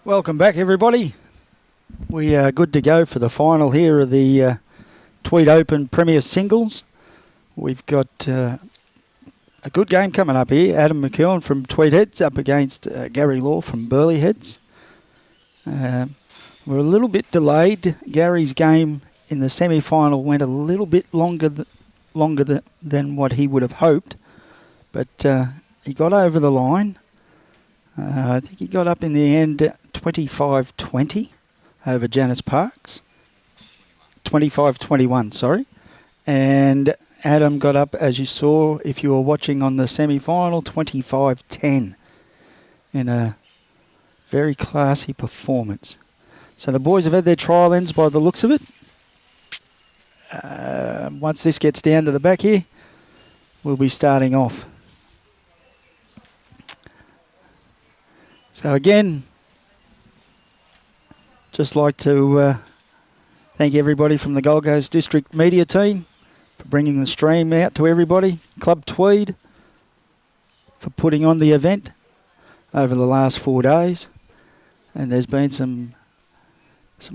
Welcome back, everybody. We are good to go for the final here of the Tweed Open Premier Singles. We've got a good game coming up here. Adam McKeown from Tweed Heads up against Gary Law from Burleigh Heads. We're a little bit delayed. Gary's game in the semi-final went a little bit longer than what he would have hoped, but he got over the line. I think he got up in the end 25-20 over Janice Parks. 25-21, sorry. And Adam got up, as you saw, if you were watching on the semi-final, 25-10 in a very classy performance. So the boys have had their trial ends by the looks of it. Once this gets down to the back here, we'll be starting off. So again, just like to thank everybody from the Gold Coast District Media team for bringing the stream out to everybody. Club Tweed for putting on the event over the last 4 days. And there's been some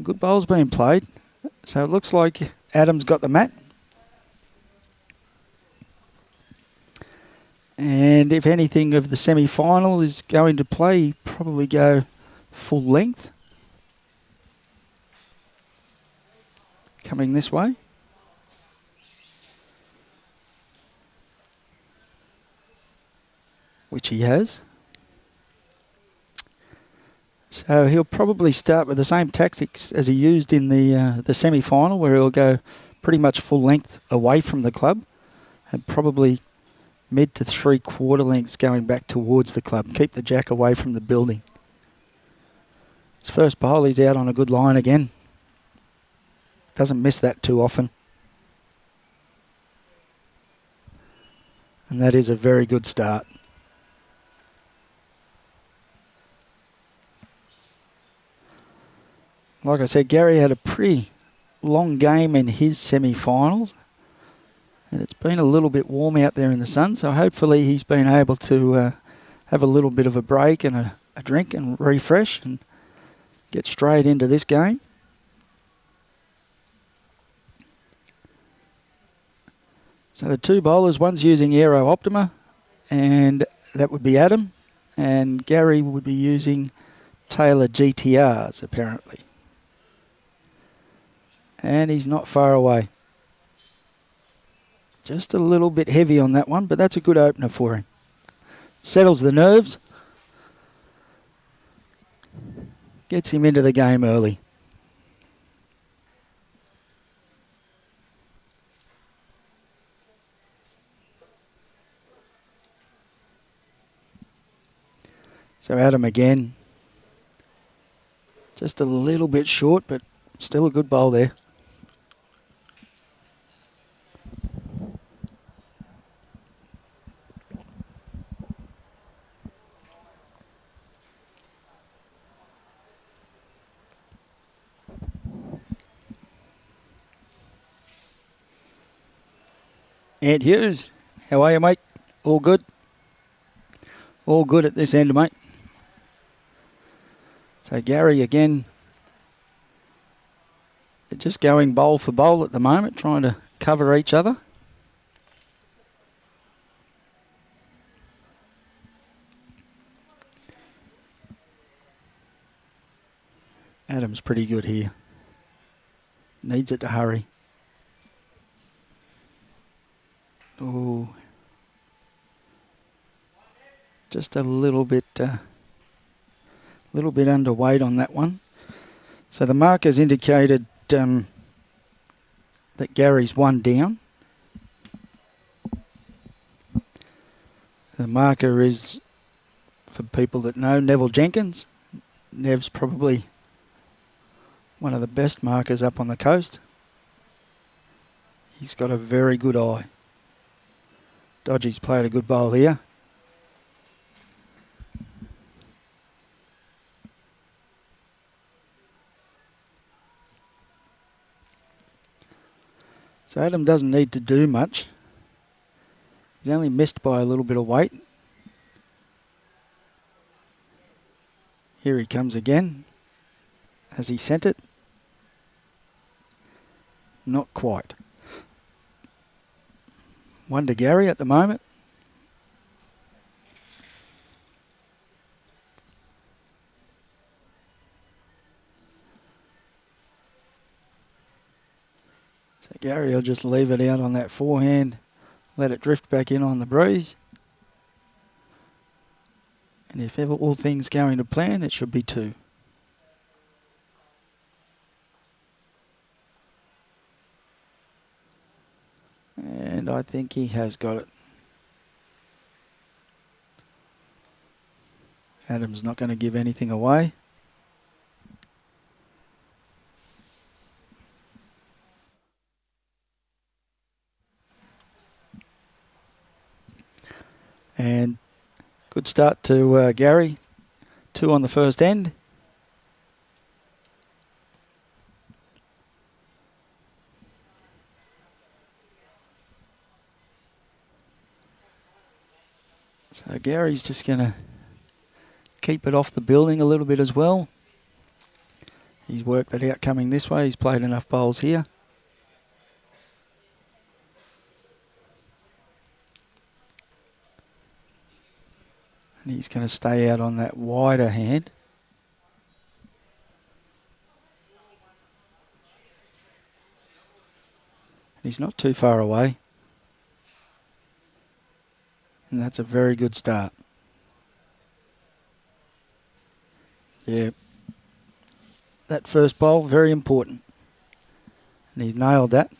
good bowls being played. So it looks like Adam's got the mat. And if anything of the semi-final is going to play, probably go full length. Coming this way. Which he has. So he'll probably start with the same tactics as he used in the semi-final, where he'll go pretty much full length away from the club and probably mid to 3/4 lengths going back towards the club. Keep the jack away from the building. His first bowl, he's out on a good line again. Doesn't miss that too often. And that is a very good start. Like I said, Gary had a pretty long game in his semi-finals. And it's been a little bit warm out there in the sun, so hopefully he's been able to have a little bit of a break and a drink and refresh and get straight into this game. So the two bowlers, one's using Aero Optima, and that would be Adam, and Gary would be using Taylor GTRs, apparently. And he's not far away. Just a little bit heavy on that one, but that's a good opener for him. Settles the nerves. Gets him into the game early. So Adam again. Just a little bit short, but still a good bowl there. Ant Hughes, how are you, mate? All good? All good at this end, mate. So Gary again, they're just going bowl for bowl at the moment, trying to cover each other. Adam's pretty good here. Needs it to hurry. Oh, just a little bit underweight on that one. So the markers indicated that Gary's one down. The marker is, for people that know, Neville Jenkins. Nev's probably one of the best markers up on the coast. He's got a very good eye. Dodgy's played a good bowl here. So Adam doesn't need to do much. He's only missed by a little bit of weight. Here he comes again. Has he sent it? Not quite. 1 to Gary at the moment. So Gary will just leave it out on that forehand, let it drift back in on the breeze. And if ever all things going to plan, it should be 2. And I think he has got it. Adam's not going to give anything away. And good start to Gary. 2 on the first end. So Gary's just going to keep it off the building a little bit as well. He's worked that out coming this way. He's played enough bowls here. And he's going to stay out on that wider hand. He's not too far away. And that's a very good start. Yeah. That first bowl, very important. And he's nailed that.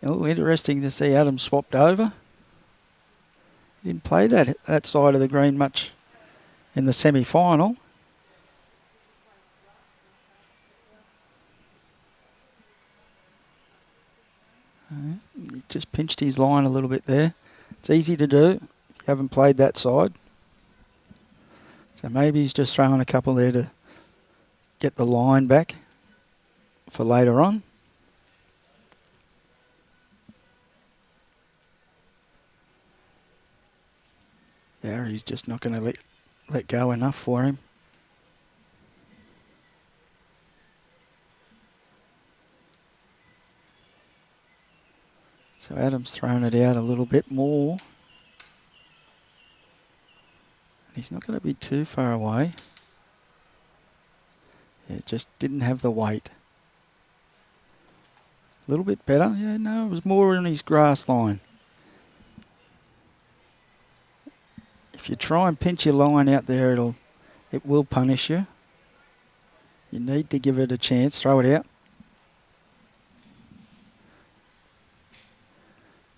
Oh, interesting to see Adam swapped over. He didn't play that side of the green much in the semi-final. He just pinched his line a little bit there. It's easy to do if you haven't played that side. So maybe he's just throwing a couple there to get the line back for later on. Gary's just not going to let go enough for him. So Adam's thrown it out a little bit more. He's not going to be too far away. Yeah, just didn't have the weight. A little bit better. Yeah, no, it was more in his grass line. If you try and pinch your line out there, it will punish you. You need to give it a chance. Throw it out.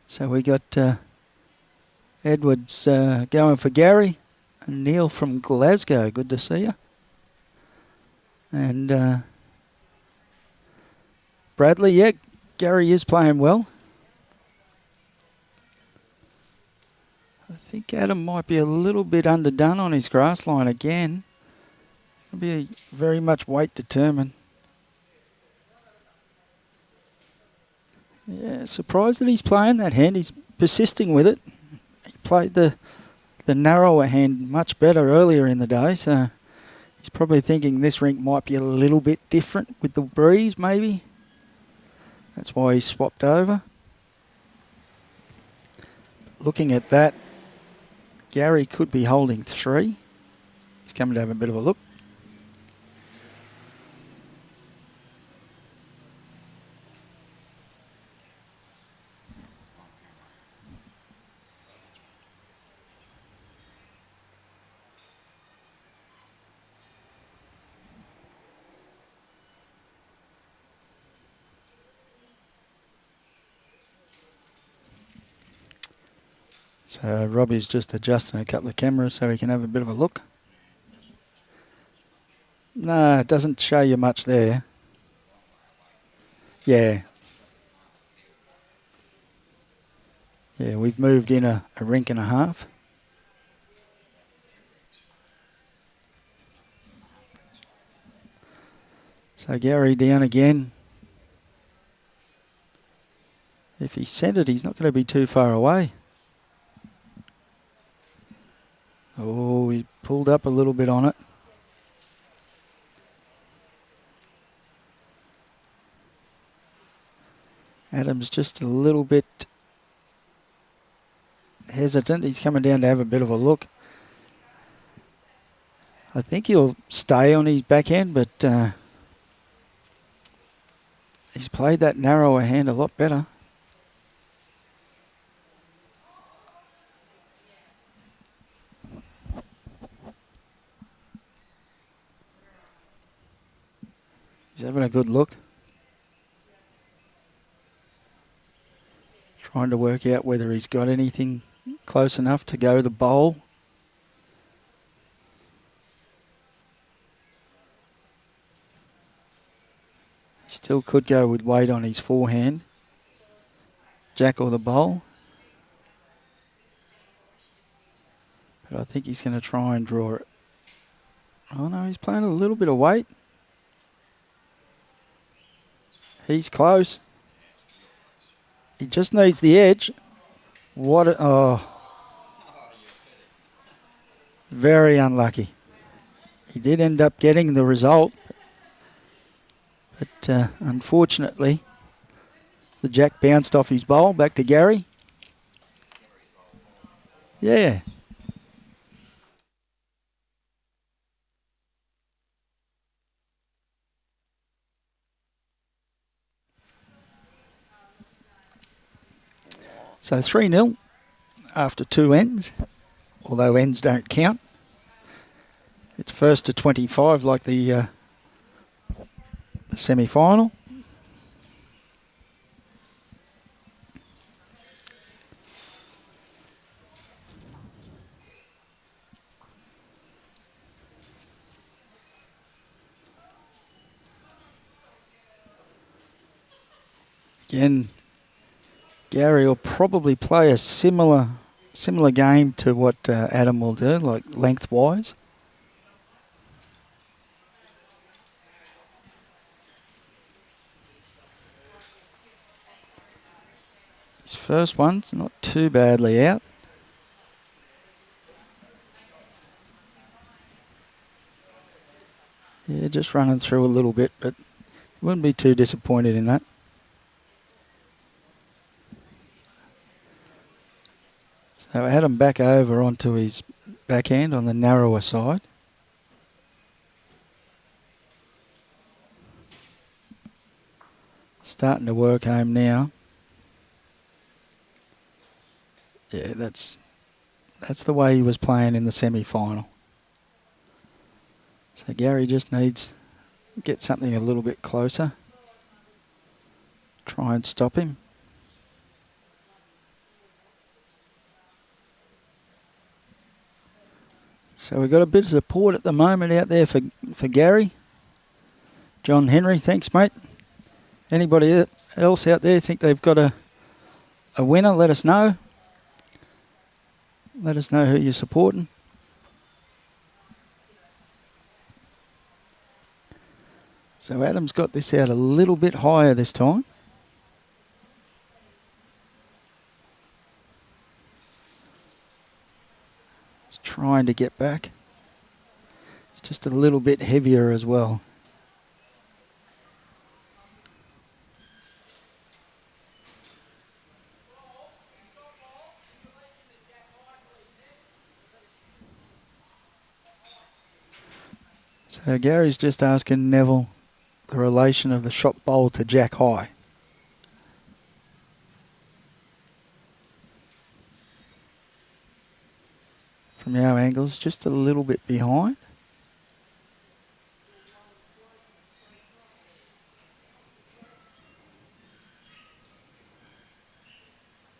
So we got Edwards going for Gary. And Neil from Glasgow. Good to see you. And Bradley, yeah, Gary is playing well. I think Adam might be a little bit underdone on his grass line again. It's going to be very much weight determined. Yeah, surprised that he's playing that hand. He's persisting with it. He played the narrower hand much better earlier in the day, so he's probably thinking this rink might be a little bit different with the breeze, maybe. That's why he swapped over. Looking at that, Gary could be holding 3. He's coming to have a bit of a look. So Robbie's just adjusting a couple of cameras so he can have a bit of a look. No, it doesn't show you much there. Yeah. Yeah, we've moved in a rink and a half. So Gary down again. If he sent it, he's not going to be too far away. Oh, he pulled up a little bit on it. Adam's just a little bit hesitant. He's coming down to have a bit of a look. I think he'll stay on his backhand, but he's played that narrower hand a lot better. He's having a good look. Trying to work out whether he's got anything close enough to go the bowl. He still could go with weight on his forehand. Jack or the bowl. But I think he's going to try and draw it. Oh no, he's playing a little bit of weight. He's close. He just needs the edge. Very unlucky. He did end up getting the result. But unfortunately, the jack bounced off his bowl. Back to Gary. Yeah. So 3-0 after 2 ends, although ends don't count. It's first to 25 like the semi-final. Again, Gary will probably play a similar game to what Adam will do, like lengthwise. His first one's not too badly out. Yeah, just running through a little bit, but wouldn't be too disappointed in that. So Adam back over onto his backhand on the narrower side. Starting to work home now. Yeah, that's the way he was playing in the semi-final. So Gary just needs to get something a little bit closer. Try and stop him. So we've got a bit of support at the moment out there for Gary. John Henry, thanks mate. Anybody else out there think they've got a winner, let us know. Let us know who you're supporting. So Adam's got this out a little bit higher this time. He's trying to get back. It's just a little bit heavier as well. So Gary's just asking Neville the relation of the shot bowl to Jack High. From our angles, just a little bit behind.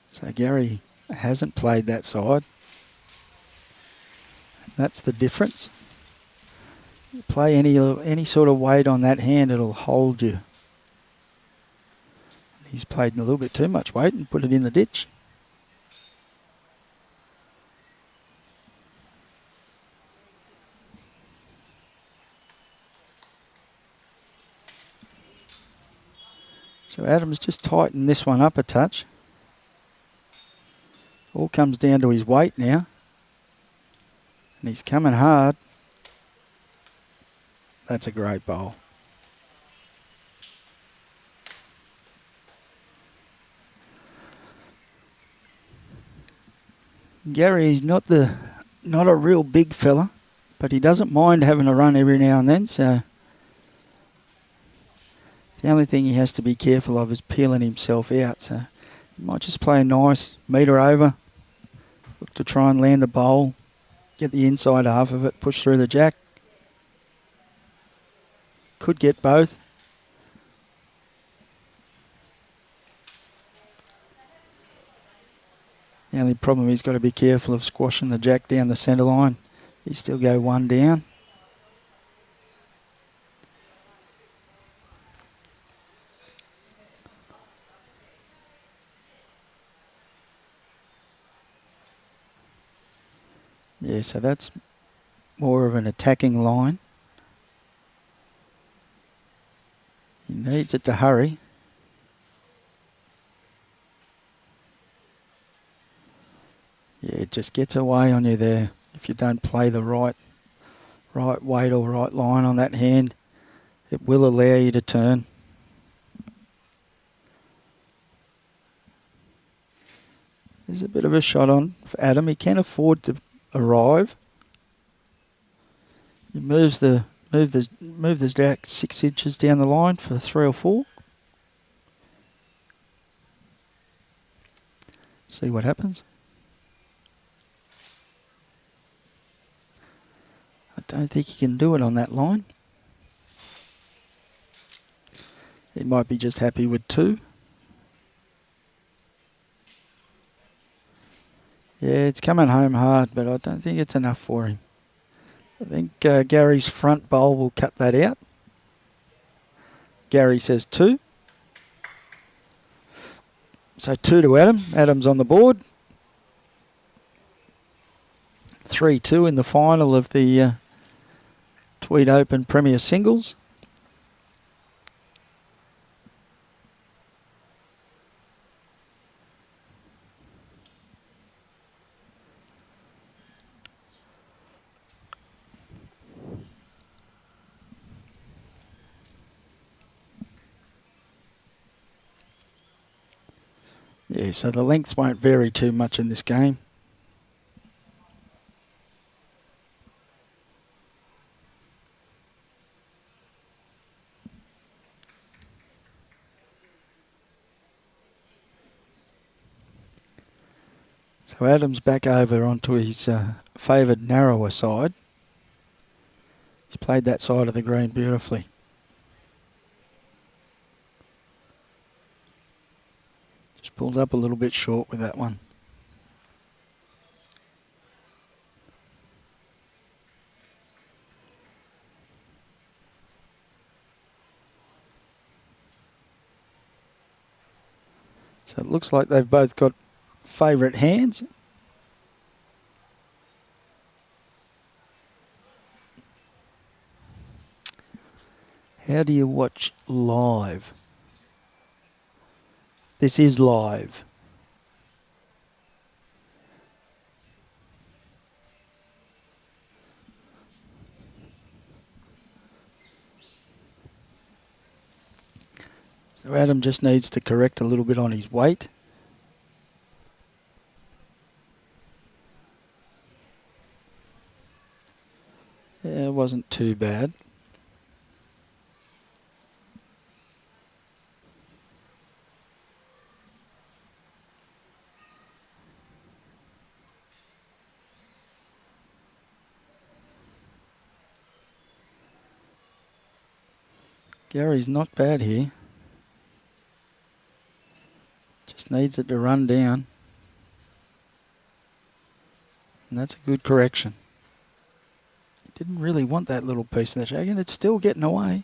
So Gary hasn't played that side. That's the difference. Play any sort of weight on that hand, it'll hold you. He's played a little bit too much weight and put it in the ditch. So Adam's just tightened this one up a touch. All comes down to his weight now. And he's coming hard. That's a great bowl. Gary's not a real big fella, but he doesn't mind having a run every now and then, so the only thing he has to be careful of is peeling himself out. So he might just play a nice metre over, look to try and land the bowl, get the inside half of it, push through the jack. Could get both. The only problem, he's got to be careful of squashing the jack down the centre line. He still go one down. Yeah, so that's more of an attacking line. He needs it to hurry. Yeah, it just gets away on you there if you don't play the right weight or right line on that hand. It will allow you to turn. There's a bit of a shot on for Adam. He can afford to arrive. He moves the jack 6 inches down the line for 3 or 4. See what happens. I don't think he can do it on that line. He might be just happy with 2. Yeah, it's coming home hard, but I don't think it's enough for him. I think Gary's front bowl will cut that out. Gary says 2. So 2 to Adam. Adam's on the board. 3-2 in the final of the Tweed Open Premier Singles. Yeah, so the lengths won't vary too much in this game. So Adam's back over onto his favoured narrower side. He's played that side of the green beautifully. Just pulled up a little bit short with that one. So it looks like they've both got favourite hands. How do you watch live? This is live. So Adam just needs to correct a little bit on his weight. Yeah, it wasn't too bad. Gary's not bad here. Just needs it to run down. And that's a good correction. He didn't really want that little piece of the jack, and it's still getting away.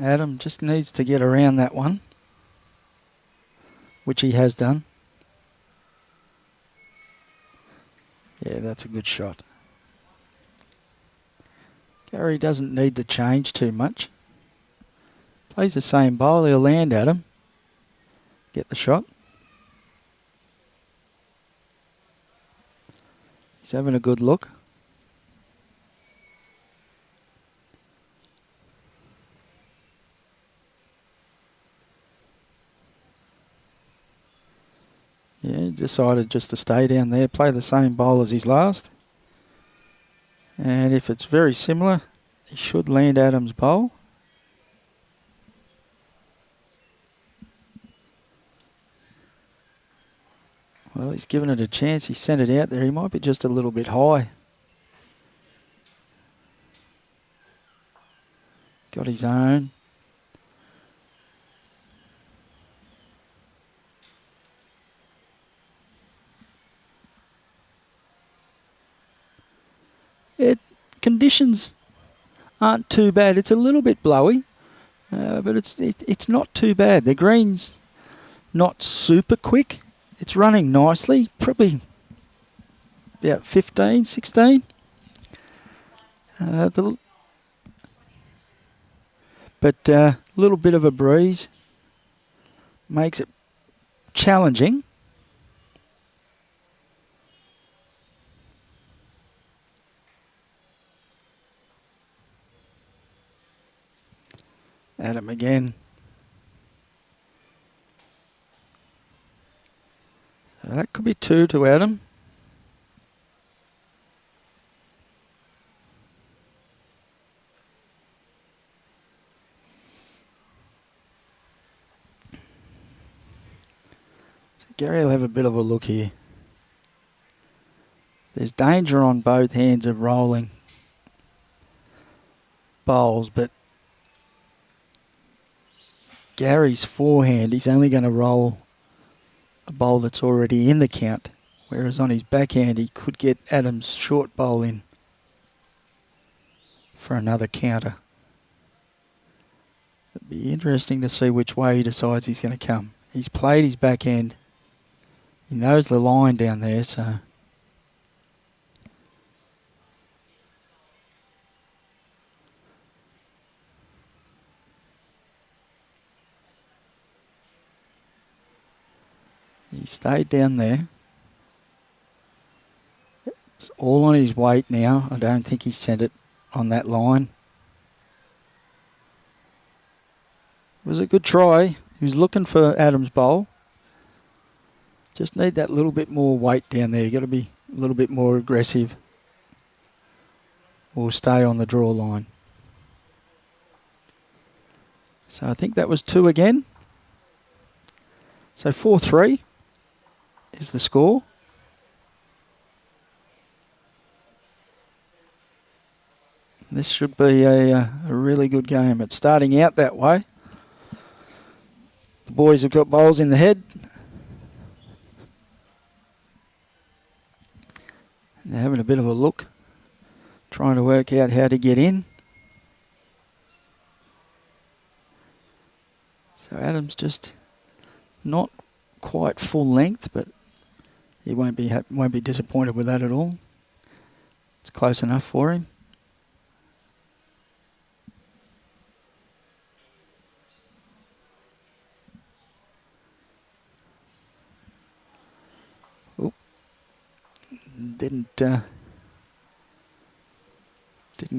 Adam just needs to get around that one, which he has done. Yeah, that's a good shot. Gary doesn't need to change too much. Plays the same bowl, he'll land at him. Get the shot. He's having a good look. Yeah, decided just to stay down there, play the same bowl as his last. And if it's very similar, he should land Adam's bowl. Well, he's given it a chance. He sent it out there. He might be just a little bit high. Got his own. Conditions aren't too bad. It's a little bit blowy, but it's not too bad. The green's not super quick. It's running nicely, probably about 15, 16. But a little bit of a breeze makes it challenging. Adam again. So that could be 2 to Adam. So Gary will have a bit of a look here. There's danger on both hands of rolling bowls, but Gary's forehand, he's only going to roll a bowl that's already in the count, whereas on his backhand he could get Adam's short bowl in for another counter. It'd be interesting to see which way he decides he's going to come. He's played his backhand. He knows the line down there, so he stayed down there. It's all on his weight now. I don't think he sent it on that line. It was a good try. He was looking for Adam's bowl. Just need that little bit more weight down there. You've got to be a little bit more aggressive or stay on the draw line. So I think that was 2 again. So 4-3. Is the score. This should be a really good game. It's starting out that way. The boys have got bowls in the head. And they're having a bit of a look, trying to work out how to get in. So Adam's just not quite full length, but he won't be disappointed with that at all. It's close enough for him. Oop. Didn't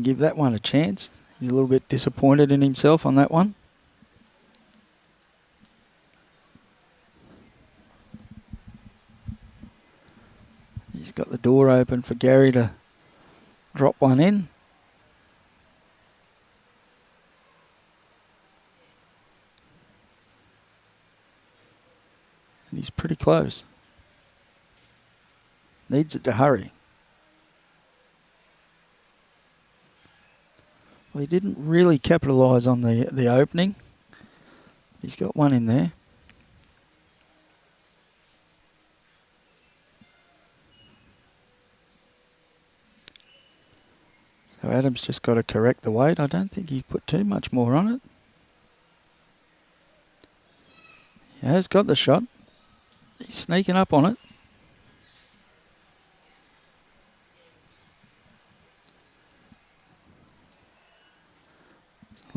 give that one a chance. He's a little bit disappointed in himself on that one. He's got the door open for Gary to drop one in. And he's pretty close. Needs it to hurry. Well, he didn't really capitalise on the opening. He's got one in there. So Adam's just got to correct the weight. I don't think he put too much more on it. He has got the shot. He's sneaking up on it.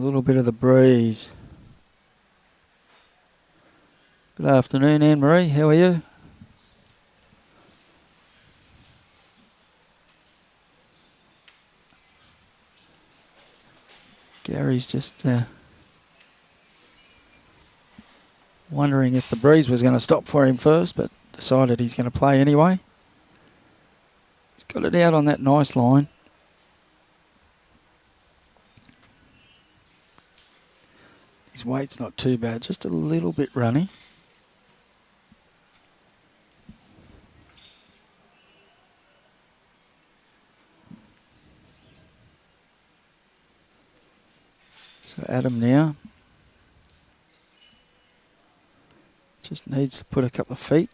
little bit of the breeze. Good afternoon, Anne-Marie. How are you? Gary's just wondering if the breeze was going to stop for him first, but decided he's going to play anyway. He's got it out on that nice line. His weight's not too bad, just a little bit runny. So Adam now just needs to put a couple of feet.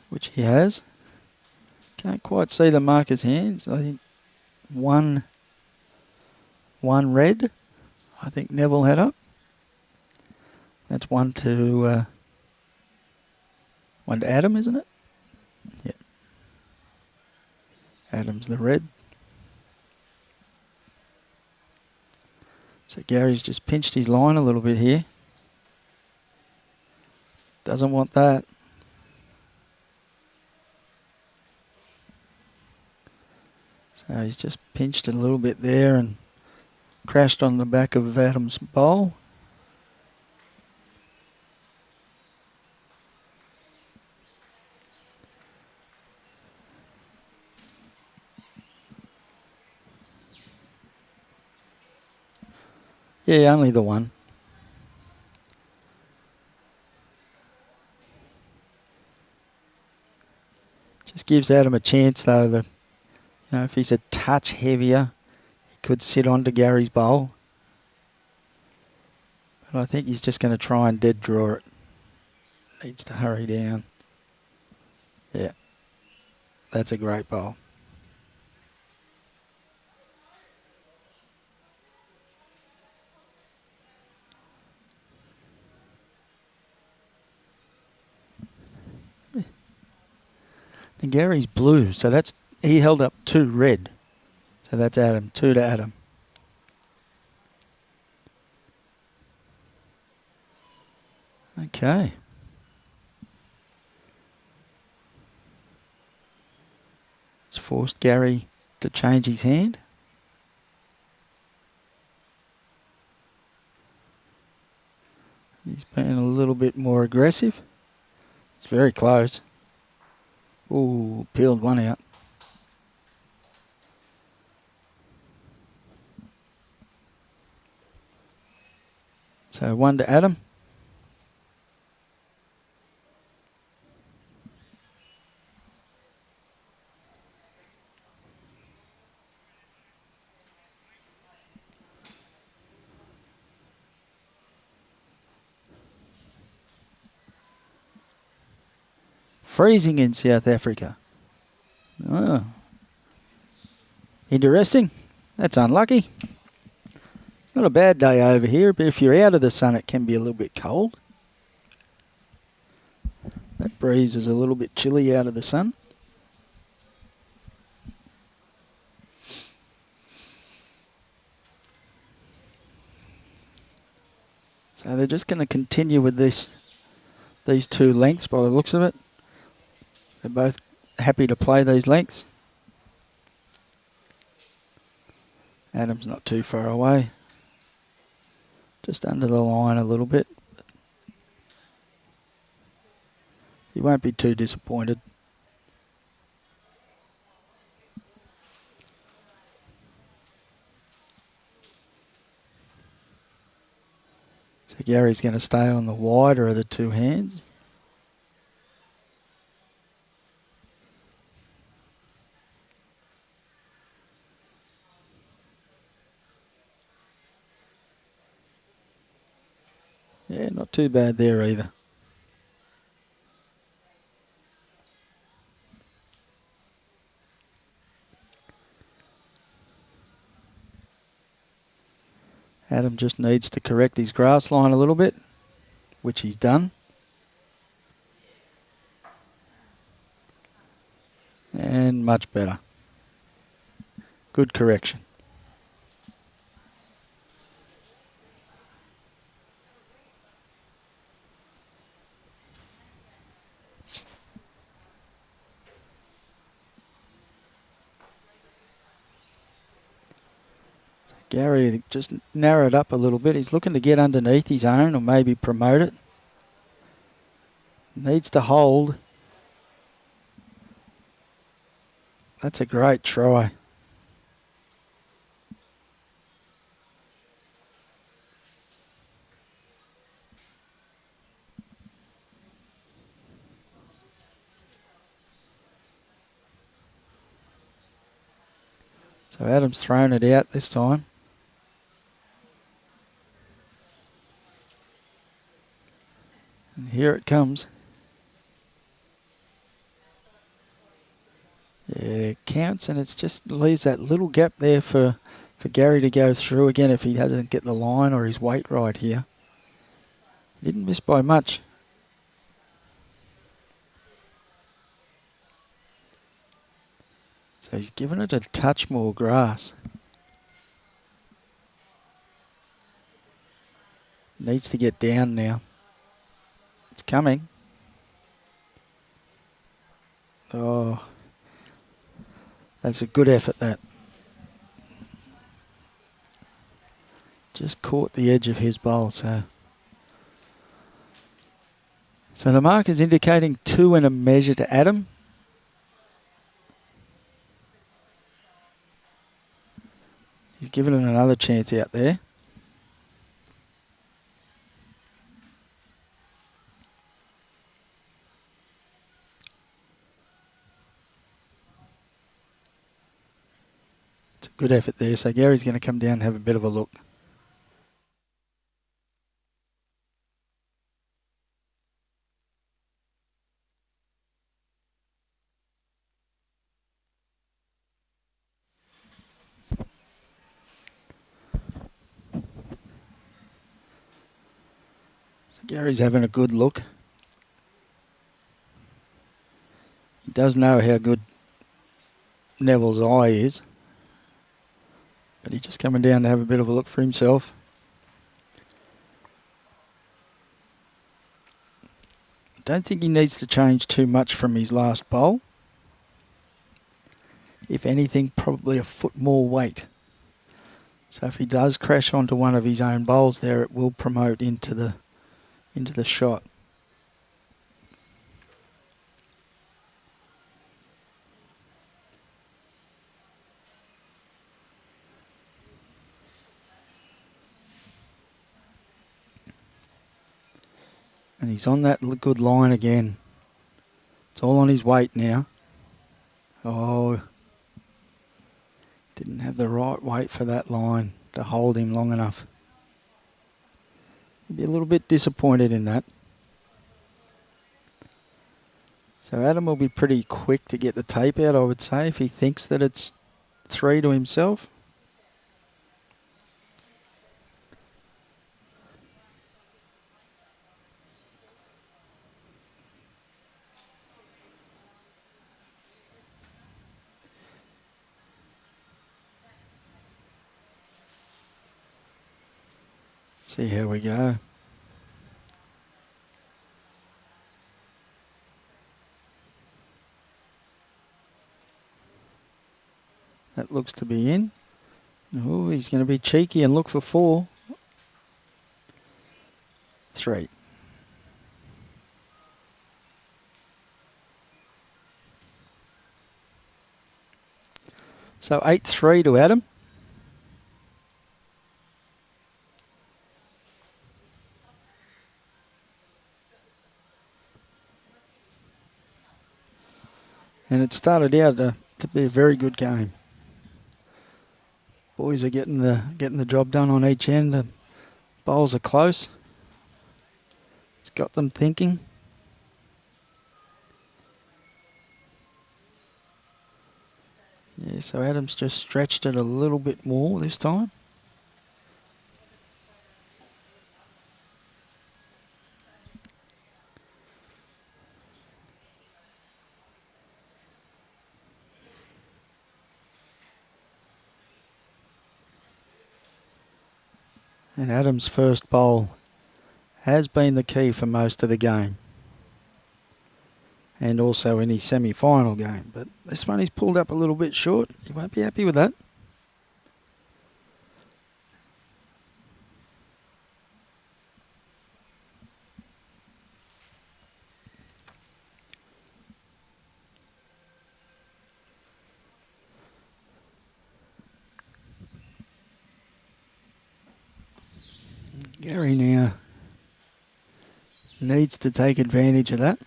Which he has. Can't quite see the marker's hands. I think one red. I think Neville had up. That's one to Adam, isn't it? Yeah. Adam's the red. So Gary's just pinched his line a little bit here. Doesn't want that. So he's just pinched it a little bit there and crashed on the back of Adam's bowl. Yeah, only the one. Just gives Adam a chance though. If he's a touch heavier, he could sit onto Gary's bowl. But I think he's just going to try and dead draw it. Needs to hurry down. Yeah, that's a great bowl. And Gary's blue, so he held up 2 red. So that's Adam, 2 to Adam. Okay. It's forced Gary to change his hand. He's being a little bit more aggressive. It's very close. Ooh, peeled one out. So 1 to Adam. Freezing in South Africa. Oh. Interesting. That's unlucky. It's not a bad day over here, but if you're out of the sun, it can be a little bit cold. That breeze is a little bit chilly out of the sun. So they're just going to continue with these 2 lengths by the looks of it. They're both happy to play these lengths. Adam's not too far away. Just under the line a little bit. He won't be too disappointed. So Gary's going to stay on the wider of the 2 hands. Yeah, not too bad there either. Adam just needs to correct his grass line a little bit, which he's done. And much better. Good correction. Gary just narrowed up a little bit. He's looking to get underneath his own or maybe promote it. Needs to hold. That's a great try. So Adam's thrown it out this time. And here it comes. Yeah, it counts, and it just leaves that little gap there for Gary to go through again if he doesn't get the line or his weight right here. He didn't miss by much. So he's given it a touch more grass. Needs to get down now. It's coming. Oh, that's a good effort, that. Just caught the edge of his bowl, so the mark is indicating 2 and a measure to Adam. He's given it another chance out there. It's a good effort there, so Gary's going to come down and have a bit of a look. Gary's having a good look. He does know how good Neville's eye is. But he's just coming down to have a bit of a look for himself. I don't think he needs to change too much from his last bowl. If anything, probably a foot more weight. So if he does crash onto one of his own bowls there, it will promote into the shot. And he's on that good line again. It's all on his weight now. Oh, didn't have the right weight for that line to hold him long enough. He'd be a little bit disappointed in that. So Adam will be pretty quick to get the tape out, I would say, if he thinks that it's 3 to himself. See how we go. That looks to be in. Oh, he's going to be cheeky and look for 4. 3. So 8-3 to Adam. And it started out to be a very good game. Boys are getting the job done on each end. The bowls are close. It's got them thinking. Yeah, so Adam's just stretched it a little bit more this time. And Adam's first bowl has been the key for most of the game. And also in his semi-final game. But this one he's pulled up a little bit short. He won't be happy with that. Gary now needs to take advantage of that.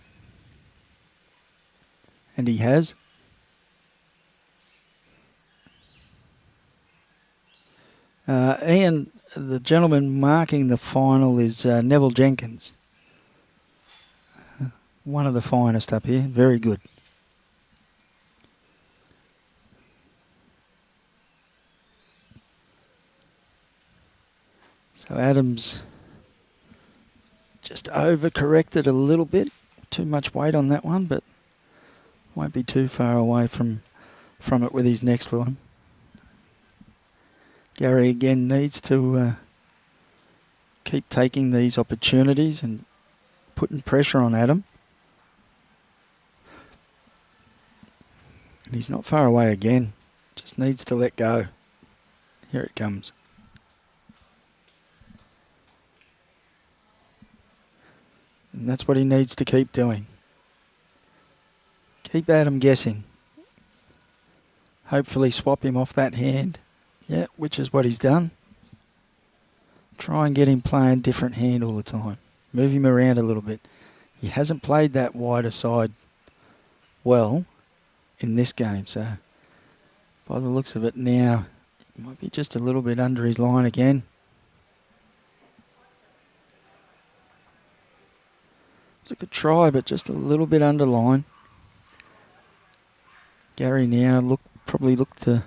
And he has. Ian, the gentleman marking the final is Neville Jenkins. One of the finest up here. Very good. So Adams just overcorrected a little bit. Too much weight on that one, but won't be too far away from it with his next one. Gary again needs to keep taking these opportunities and putting pressure on Adam. And he's not far away again. Just needs to let go. Here it comes. And that's what he needs to keep doing. Keep Adam guessing. Hopefully swap him off that hand. Yeah, which is what he's done. Try and get him playing different hand all the time. Move him around a little bit. He hasn't played that wider side well in this game. So by the looks of it now, he might be just a little bit under his line again. It's a good try, but just a little bit under line. Gary now probably look to,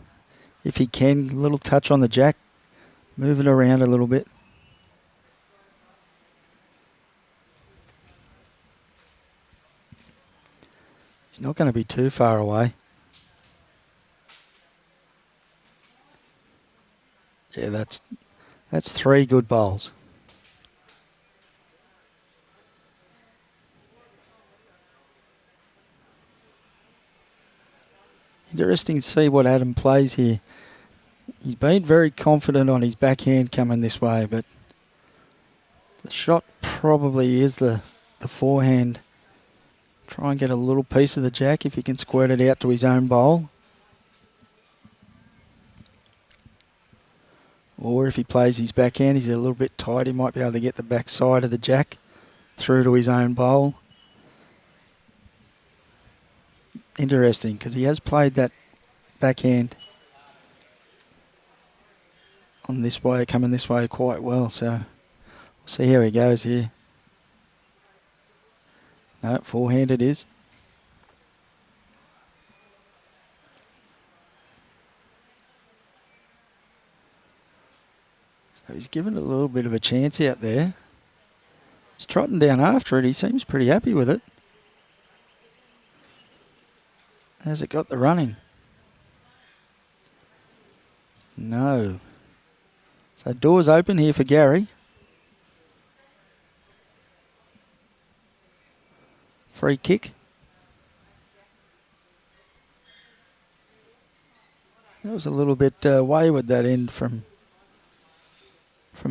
if he can, a little touch on the jack. Move it around a little bit. He's not going to be too far away. Yeah, that's 3 good bowls. Interesting to see what Adam plays here. He's been very confident on his backhand coming this way, but the shot probably is the forehand. Try and get a little piece of the jack if he can squirt it out to his own bowl. Or if he plays his backhand, he's a little bit tight, he might be able to get the back side of the jack through to his own bowl. Interesting, because he has played that backhand on this way, coming this way quite well. So we'll see how he goes here. No, forehand it is. So he's given it a little bit of a chance out there. He's trotting down after it. He seems pretty happy with it. Has it got the running? No. So doors open here for Gary. Free kick. That was a little bit wayward, that end from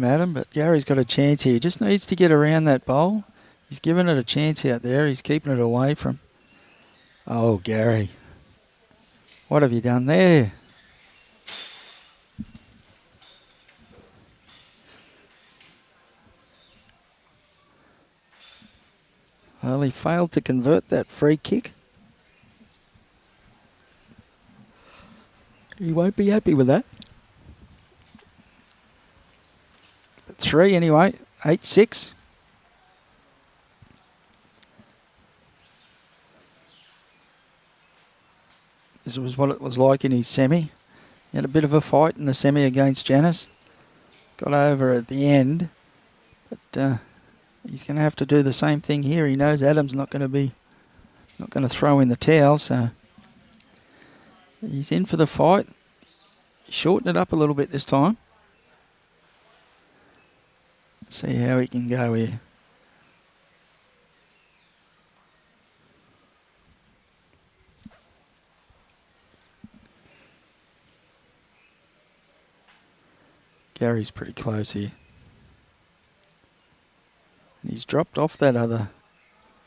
Adam, but Gary's got a chance here. He just needs to get around that bowl. He's given it a chance out there. He's keeping it away from... Oh, Gary. What have you done there? Well, he failed to convert that free kick. He won't be happy with that. But 3 anyway, 8-6. This was what it was like in his semi. He had a bit of a fight in the semi against Janice. Got over at the end. But he's going to have to do the same thing here. He knows Adam's not going to throw in the towel, so he's in for the fight. Shorten it up a little bit this time. See how he can go here. Gary's pretty close here. And he's dropped off that other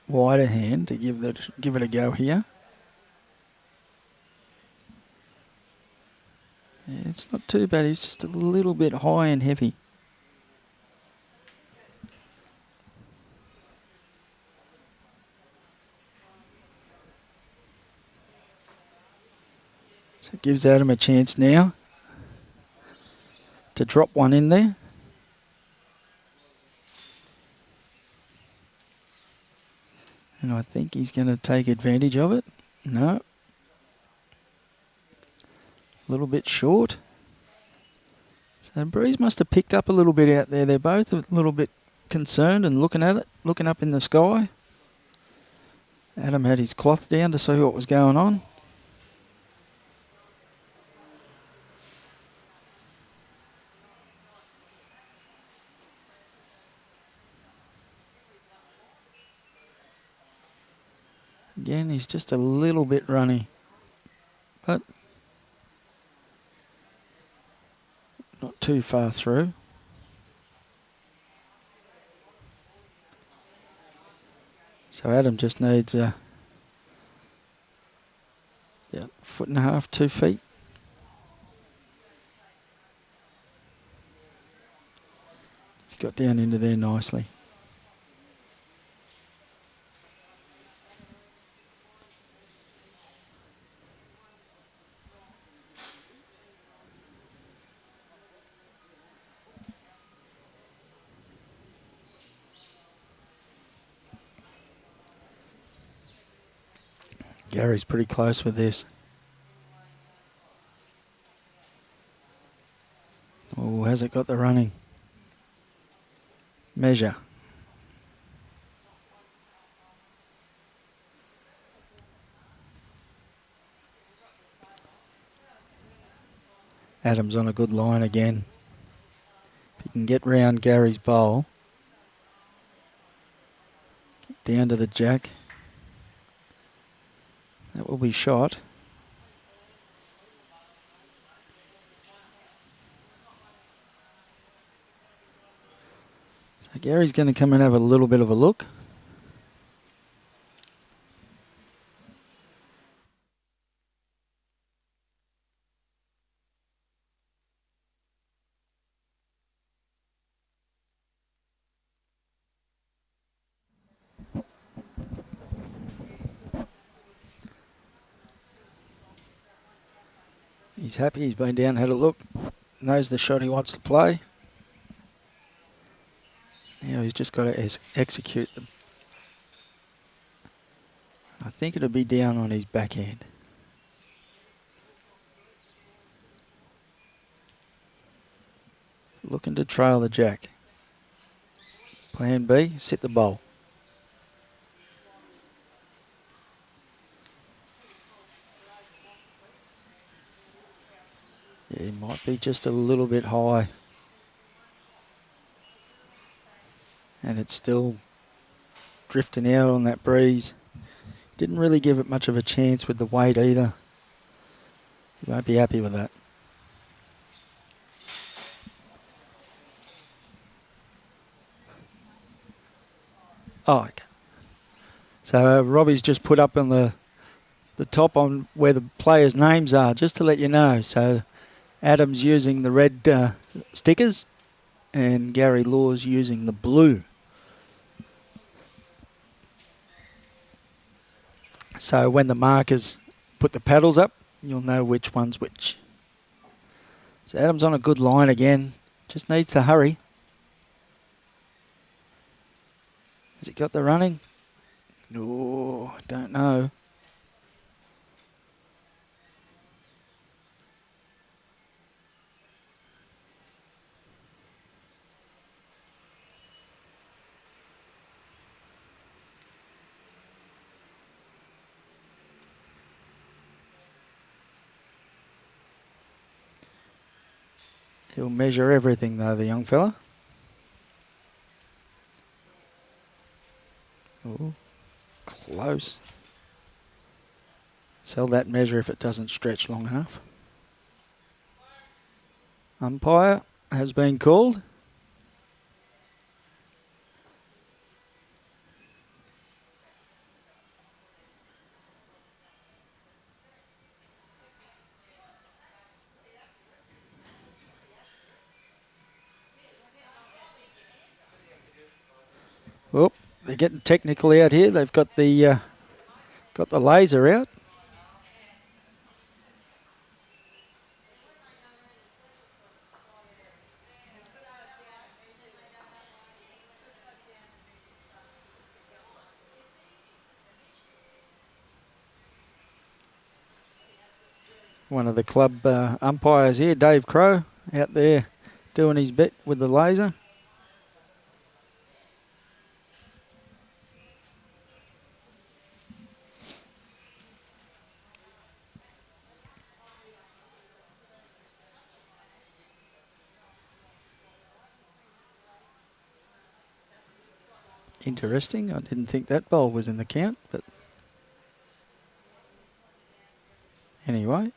wider hand to give it a go here. Yeah, it's not too bad. He's just a little bit high and heavy. So it gives Adam a chance now to drop one in there. And I think he's going to take advantage of it. No. A little bit short. So the breeze must have picked up a little bit out there. They're both a little bit concerned and looking at it, looking up in the sky. Adam had his cloth down to see what was going on. Again, he's just a little bit runny, but not too far through. So Adam just needs a foot and a half, 2 feet. He's got down into there nicely. Gary's pretty close with this. Oh, has it got the running? Measure. Adam's on a good line again. If he can get round Gary's bowl. Down to the jack. That will be shot. So Gary's going to come and have a little bit of a look. He's happy, he's been down, had a look, knows the shot he wants to play. Now he's just got to execute them. I think it'll be down on his backhand. Looking to trail the jack. Plan B, sit the bowl. Yeah, he might be just a little bit high. And it's still drifting out on that breeze. Didn't really give it much of a chance with the weight either. You won't be happy with that. Oh, okay. So Robbie's just put up on the top on where the players' names are, just to let you know. So Adam's using the red stickers and Gary Law's using the blue. So when the markers put the paddles up, you'll know which one's which. So Adam's on a good line again. Just needs to hurry. Has he got the running? Oh, don't know. He'll measure everything though, the young fella. Oh, close. Sell that measure if it doesn't stretch long enough. Umpire has been called. Oh, they're getting technical out here. They've got the laser out. One of the club umpires here, Dave Crow, out there doing his bit with the laser. Interesting. I didn't think that bowl was in the count, but anyway.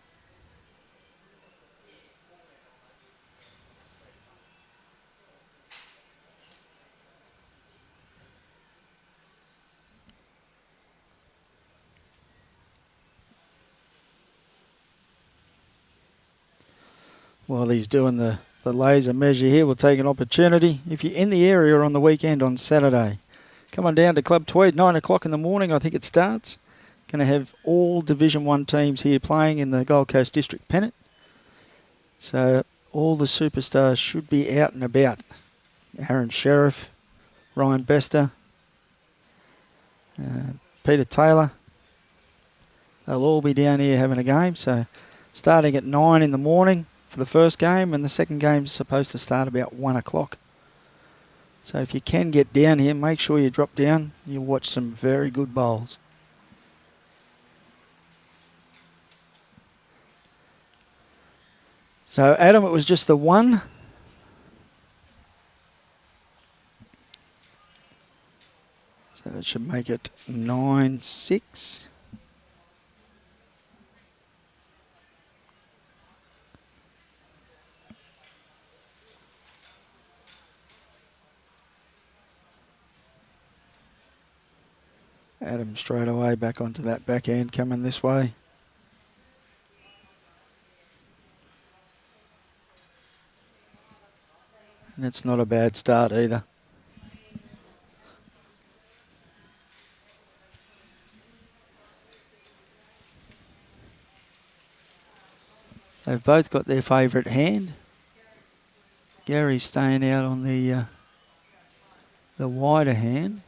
While he's doing the laser measure here, we'll take an opportunity. If you're in the area on the weekend on Saturday, come on down to Club Tweed, 9 o'clock in the morning, I think it starts. Going to have all Division 1 teams here playing in the Gold Coast District Pennant. So all the superstars should be out and about. Aaron Sheriff, Ryan Bester, Peter Taylor. They'll all be down here having a game. So starting at 9 in the morning for the first game, and the second game's supposed to start about 1 o'clock. So if you can get down here, make sure you drop down. You'll watch some very good bowls. So Adam, it was just the one. So that should make it 9-6. Adam straight away back onto that backhand coming this way. And it's not a bad start either. They've both got their favourite hand. Gary's staying out on the wider hand.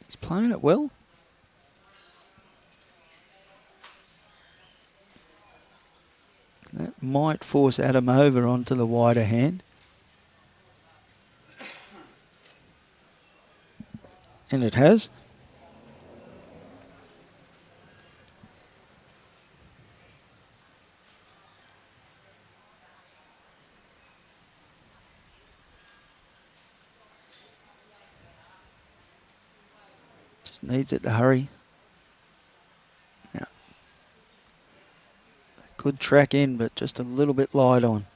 He's playing it well. That might force Adam over onto the wider hand. And it has. Just needs it to hurry. Yeah. Good track in, but just a little bit light on.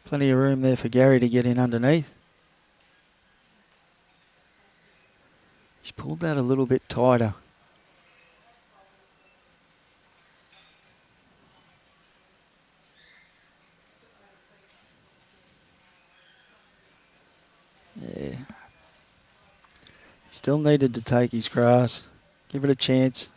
Plenty of room there for Gary to get in underneath. He's pulled that a little bit tighter. Yeah. Still needed to take his grass. Give it a chance.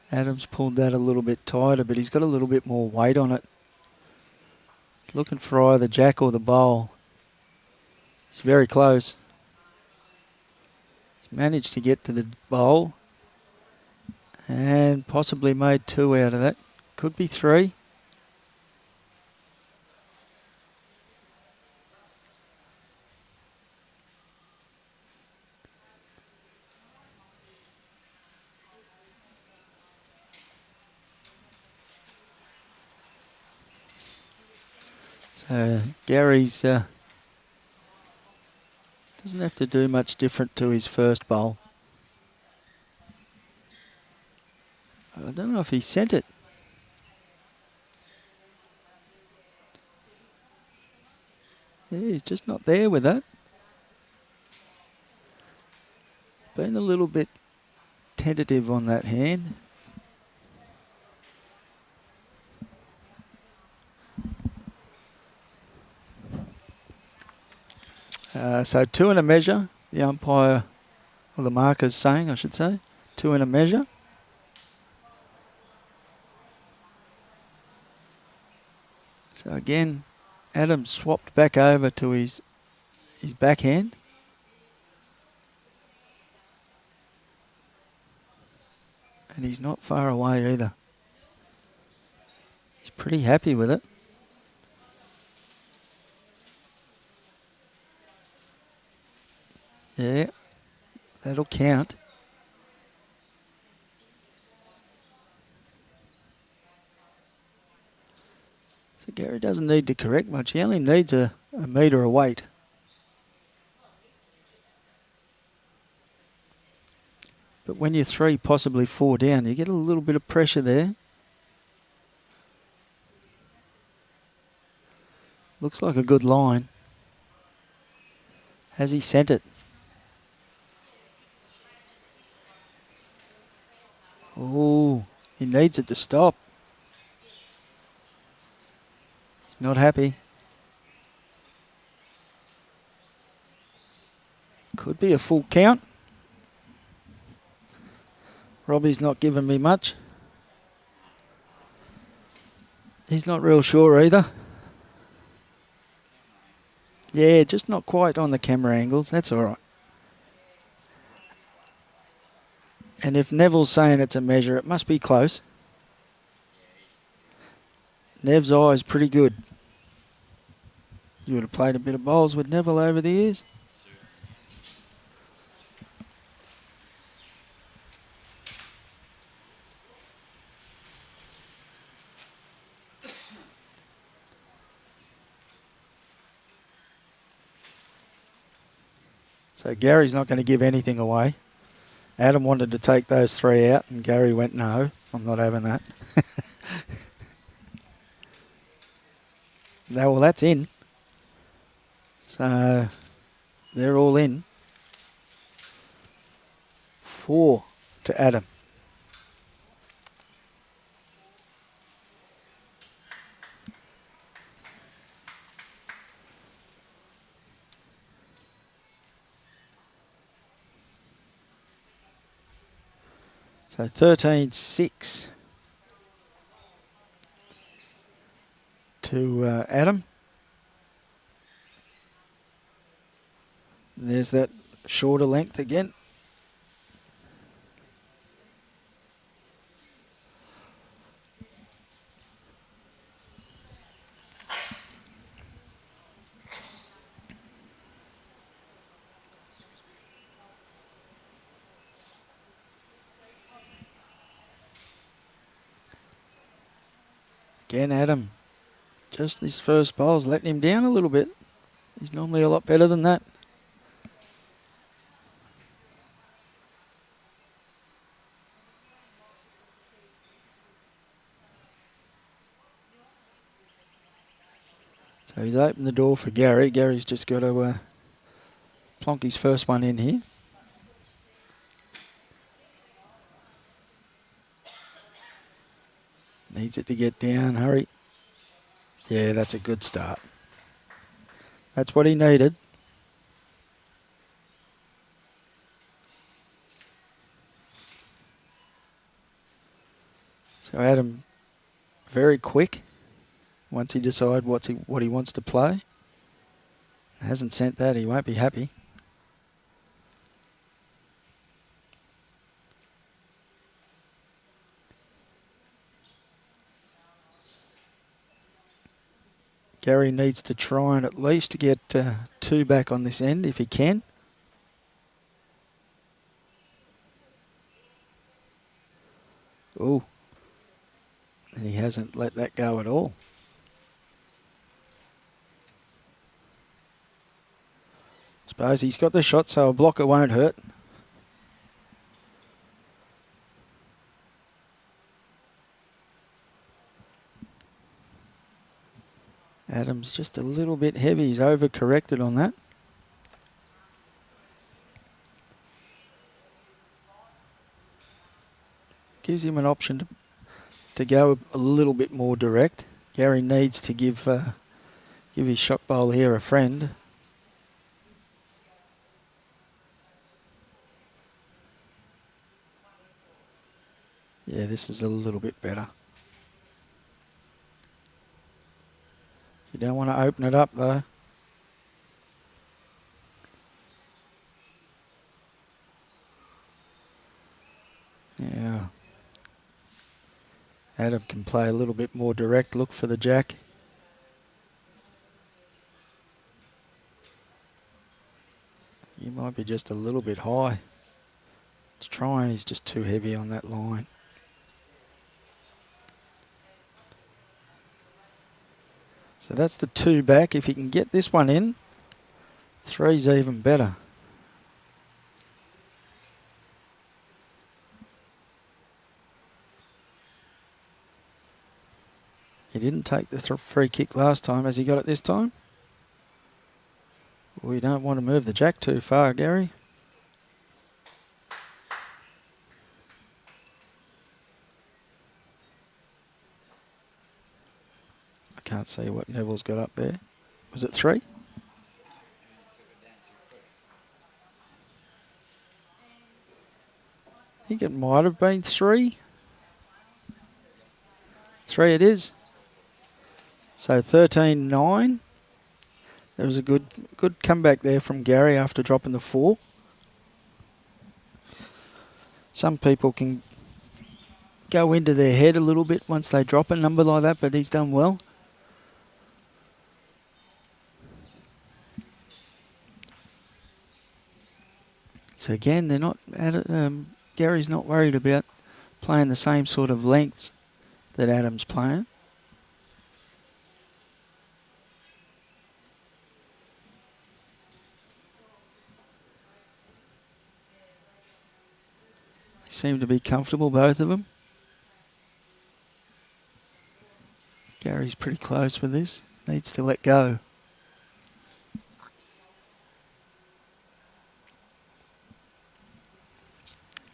Adams pulled that a little bit tighter, but he's got a little bit more weight on it. He's looking for either jack or the bowl. He's very close. He's managed to get to the bowl and possibly made 2 out of that. Could be 3. So Gary's doesn't have to do much different to his first bowl. I don't know if he sent it. Yeah, he's just not there with that. Been a little bit tentative on that hand. So 2 and a measure, the umpire, or the marker's saying, I should say. 2 and a measure. So again, Adam swapped back over to his backhand. And he's not far away either. He's pretty happy with it. Yeah, that'll count. So Gary doesn't need to correct much. He only needs a metre of weight. But when you're 3, possibly 4 down, you get a little bit of pressure there. Looks like a good line. Has he sent it? Oh, he needs it to stop. He's not happy. Could be a full count. Robbie's not giving me much. He's not real sure either. Yeah, just not quite on the camera angles. That's all right. And if Neville's saying it's a measure, it must be close. Nev's eye is pretty good. You would have played a bit of bowls with Neville over the years. So Gary's not going to give anything away. Adam wanted to take those 3 out, and Gary went, no, I'm not having that. Well, that's in. So they're all in. 4 to Adam. So 13-6 to Adam. There's that shorter length again. Again, Adam, just this first bowl's letting him down a little bit. He's normally a lot better than that. So he's opened the door for Gary. Gary's just got to plonk his first one in here. Needs it to get down. Hurry. Yeah, that's a good start. That's what he needed. So Adam, very quick. Once he decides what he wants to play. Hasn't sent that, he won't be happy. Gary needs to try and at least get 2 back on this end if he can. Oh, and he hasn't let that go at all. suppose he's got the shot, so a blocker won't hurt. Adam's just a little bit heavy. He's over-corrected on that. Gives him an option to go a little bit more direct. Gary needs to give his shot bowl here a friend. Yeah, this is a little bit better. You don't want to open it up though. Yeah. Adam can play a little bit more direct. Look for the jack. He might be just a little bit high. He's trying. He's just too heavy on that line. So that's the 2 back. If he can get this one in, 3's even better. He didn't take the free kick last time. Has he got it this time? We don't want to move the jack too far, Gary. I can't see what Neville's got up there. Was it 3? I think it might have been 3. 3 it is. So 13-9. There was a good comeback there from Gary after dropping the 4. Some people can go into their head a little bit once they drop a number like that, but he's done well. So again, they're not. Gary's not worried about playing the same sort of lengths that Adam's playing. They seem to be comfortable, both of them. Gary's pretty close with this. Needs to let go.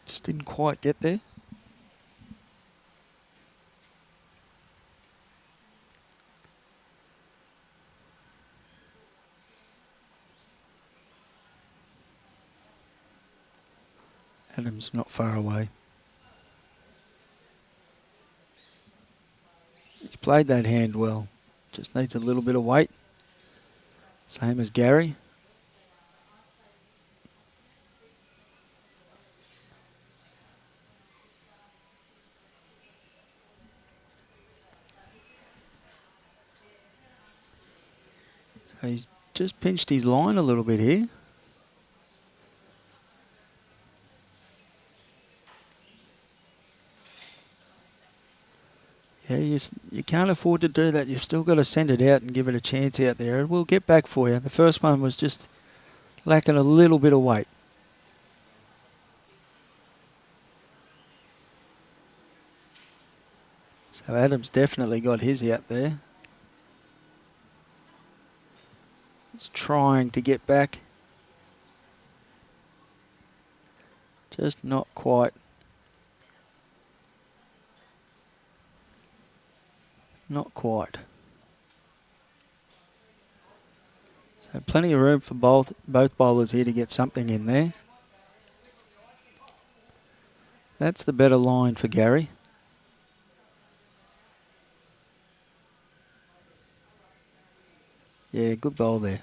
Just didn't quite get there. Adam's not far away. He's played that hand well. Just needs a little bit of weight. Same as Gary. So he's just pinched his line a little bit here. Yeah, you can't afford to do that. You've still got to send it out and give it a chance out there. It will get back for you. The first one was just lacking a little bit of weight. So Adam's definitely got his out there. He's trying to get back. Just not quite. Not quite. So plenty of room for both bowlers here to get something in there. That's the better line for Gary. Yeah, good bowl there.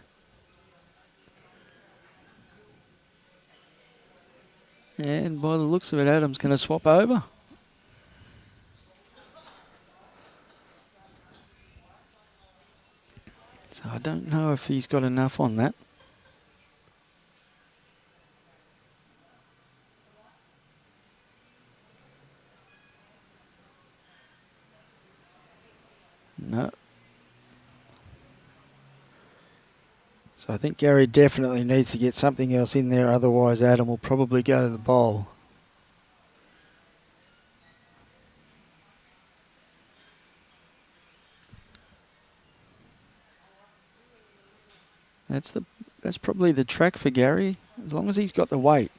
And by the looks of it, Adam's going to swap over. So I don't know if he's got enough on that. No. So So I think Gary definitely needs to get something else in there, otherwise Adam will probably go to the bowl. That's probably the track for Gary, as long as he's got the weight.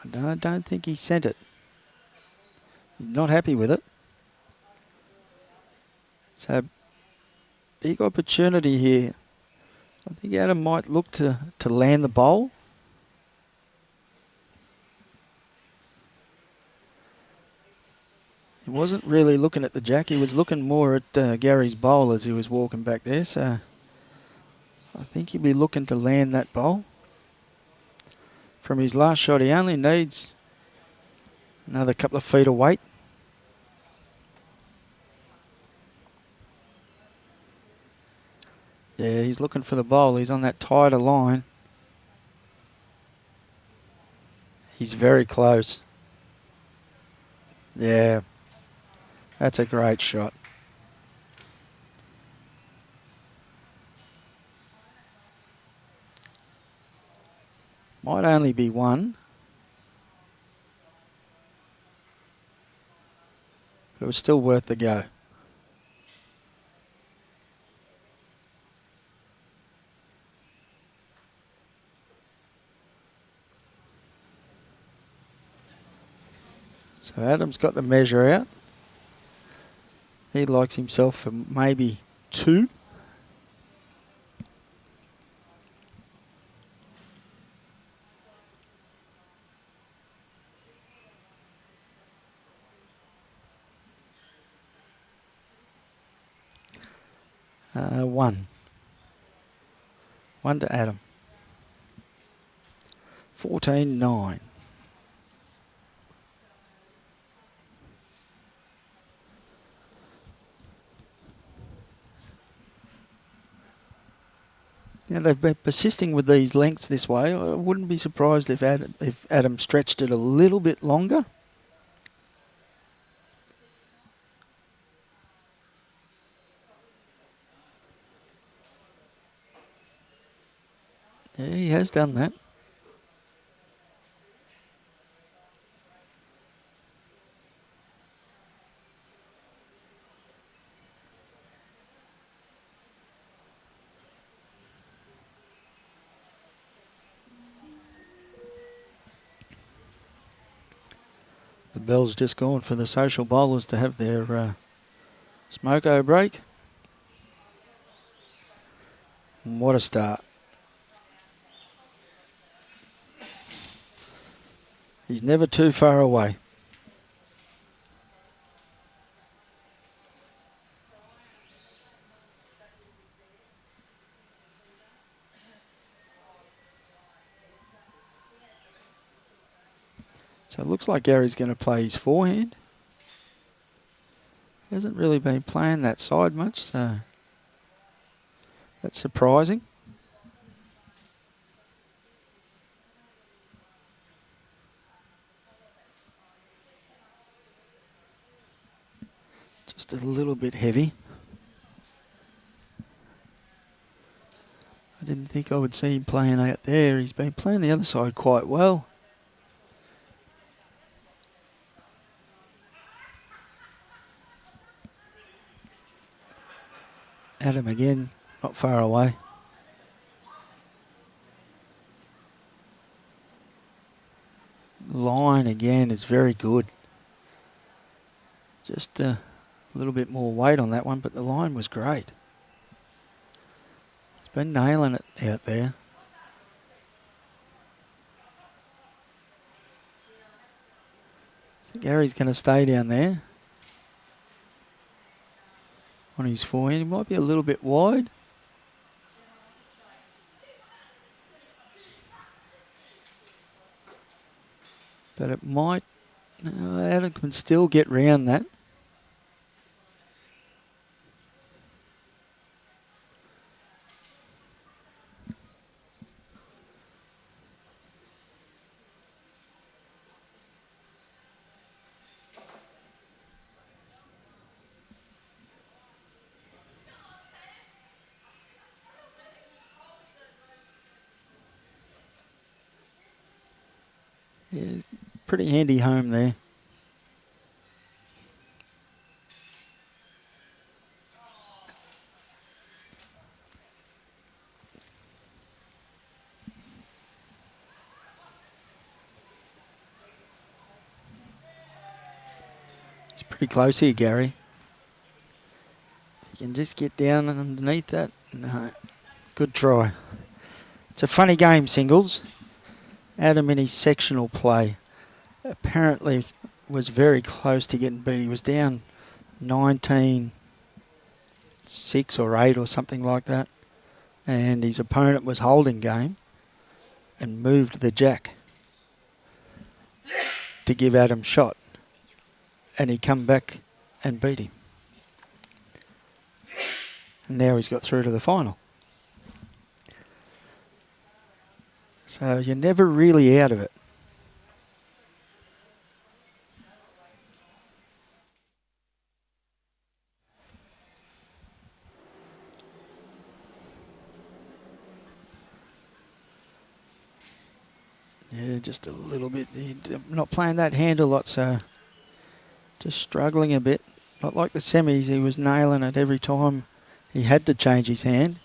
I don't think he sent it. He's not happy with it. So, big opportunity here. I think Adam might look to land the bowl. He wasn't really looking at the jack. He was looking more at Gary's bowl as he was walking back there. So, I think he'll be looking to land that bowl. From his last shot, he only needs another couple of feet of weight. Yeah, he's looking for the bowl. He's on that tighter line. He's very close. Yeah, that's a great shot. Might only be one. But it was still worth the go. So Adam's got the measure out. He likes himself for maybe 2. One. 1 to Adam. 14-9. Now they've been persisting with these lengths this way. I wouldn't be surprised if Adam stretched it a little bit longer. Yeah, he has done that. The bell's just gone for the social bowlers to have their smoko break. And what a start. He's never too far away. So it looks like Gary's going to play his forehand. Hasn't really been playing that side much, so that's surprising. Just a little bit heavy. I didn't think I would see him playing out there. He's been playing the other side quite well. Adam again, not far away. Line again is very good. Just a little bit more weight on that one, but the line was great. He's been nailing it out there. So Gary's going to stay down there on his forehand. He might be a little bit wide. But it might... No, Adam can still get round that. Yeah, pretty handy home there. It's pretty close here, Gary. You can just get down underneath that. No. Good try. It's a funny game, singles. Adam in his sectional play apparently was very close to getting beat. He was down 19-6 or 8 or something like that. And his opponent was holding game and moved the jack to give Adam shot. And he come back and beat him. And now he's got through to the final. So you're never really out of it. Yeah, just a little bit. Not playing that hand a lot, so just struggling a bit. Not like the semis, he was nailing it every time he had to change his hand.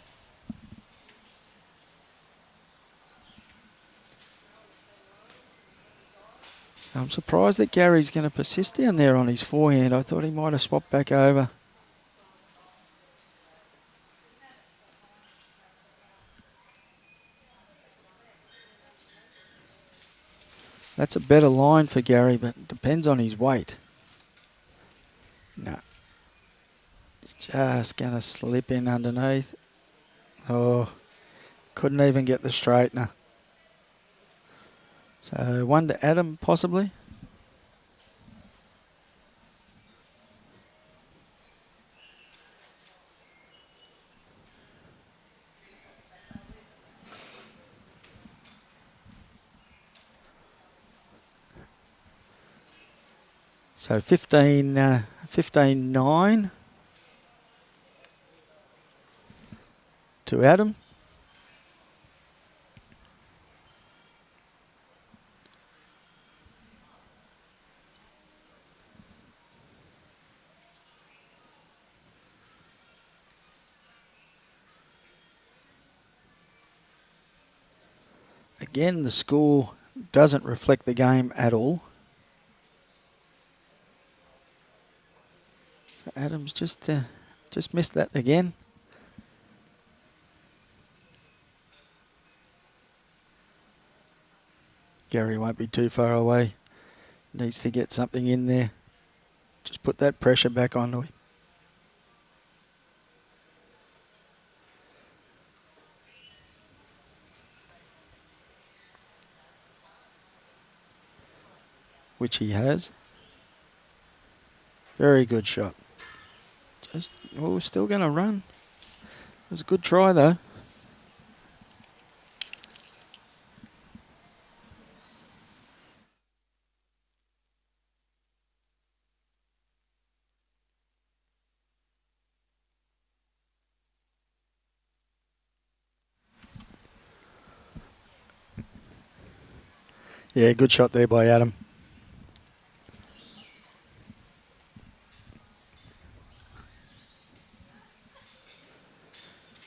I'm surprised that Gary's going to persist down there on his forehand. I thought he might have swapped back over. That's a better line for Gary, but it depends on his weight. No. He's just going to slip in underneath. Oh, couldn't even get the straightener. So one to Adam, possibly. So 15-9 to Adam. Again, the score doesn't reflect the game at all. So Adam's just missed that again. Gary won't be too far away. Needs to get something in there. Just put that pressure back onto him. Which he has. Very good shot. Still going to run. It was a good try though. Yeah, good shot there by Adam.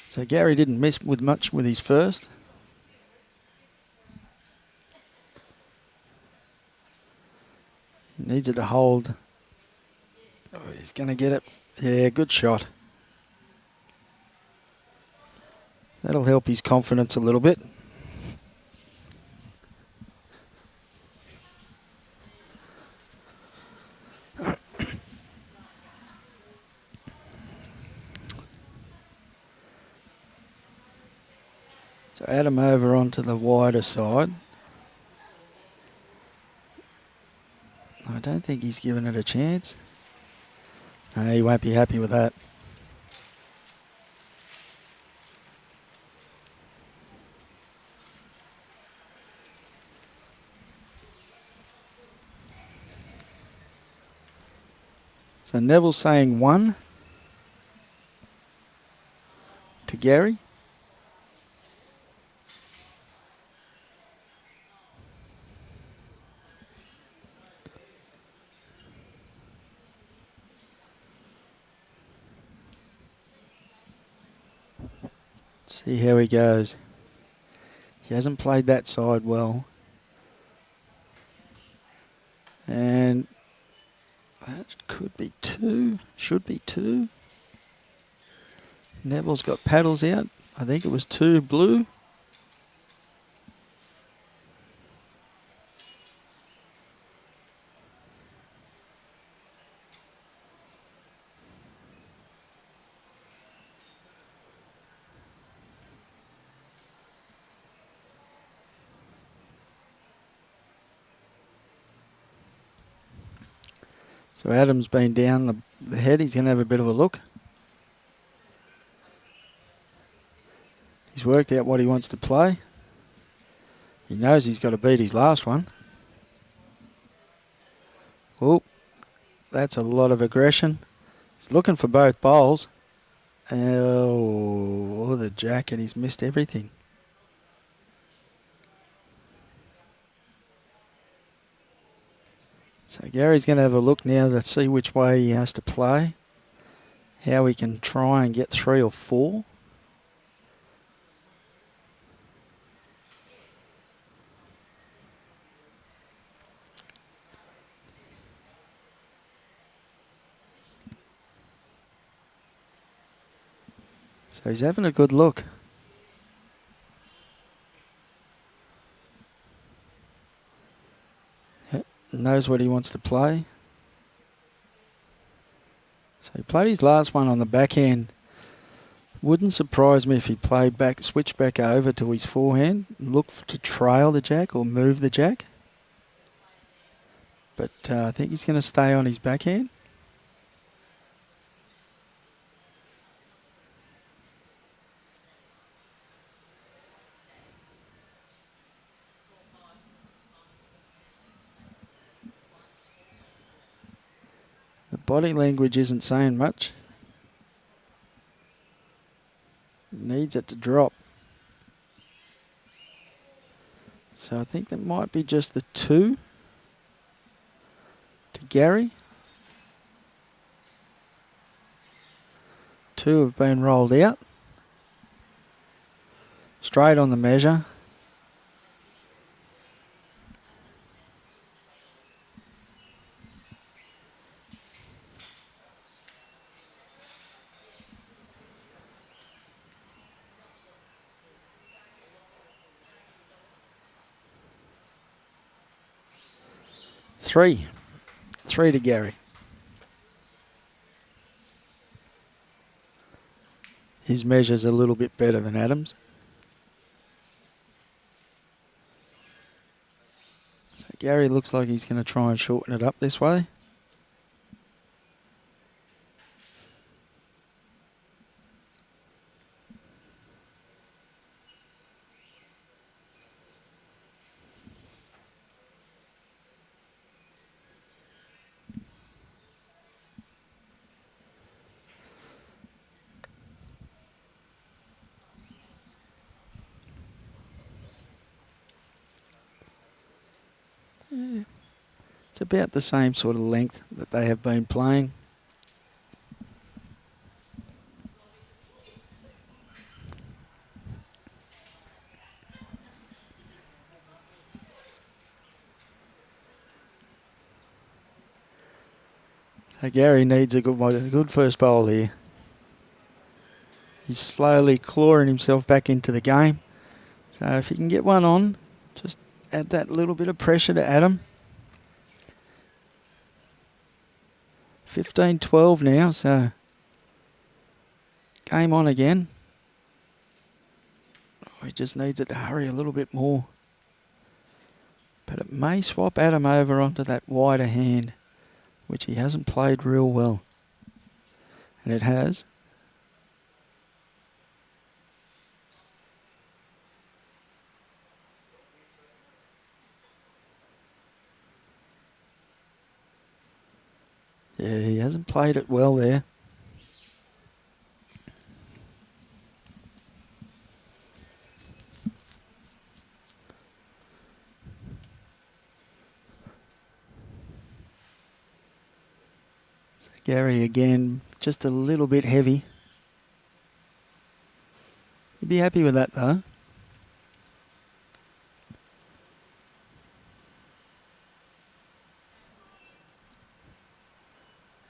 So Gary didn't miss with much with his first. He needs it to hold. Oh, he's going to get it. Yeah, good shot. That'll help his confidence a little bit. So Adam over onto the wider side. I don't think he's given it a chance. No, he won't be happy with that. So Neville's saying 1 to Gary. See how he goes. He hasn't played that side well. And that could be 2. Should be 2. Neville's got paddles out. I think it was 2 blue. So Adam's been down the head. He's going to have a bit of a look. He's worked out what he wants to play. He knows he's got to beat his last one. Oh, that's a lot of aggression. He's looking for both bowls. Oh, the jack, and he's missed everything. So Gary's going to have a look now to see which way he has to play, how he can try and get 3 or 4. So he's having a good look. Knows what he wants to play. So he played his last one on the backhand. Wouldn't surprise me if he played back, switched back over to his forehand, look to trail the jack or move the jack. But I think he's going to stay on his backhand. The body language isn't saying much. Needs it to drop. So I think that might be just the 2 to Gary. 2 have been rolled out. Straight on the measure. Three to Gary. His measure's a little bit better than Adam's. So Gary looks like he's going to try and shorten it up this way. It's about the same sort of length that they have been playing. So Gary needs a good first bowl here. He's slowly clawing himself back into the game. So if he can get one on, just add that little bit of pressure to Adam. 15-12 now, so game on again. Oh, he just needs it to hurry a little bit more. But it may swap Adam over onto that wider hand, which he hasn't played real well. And it has. Yeah, he hasn't played it well there. So Gary again, just a little bit heavy. You'd be happy with that though.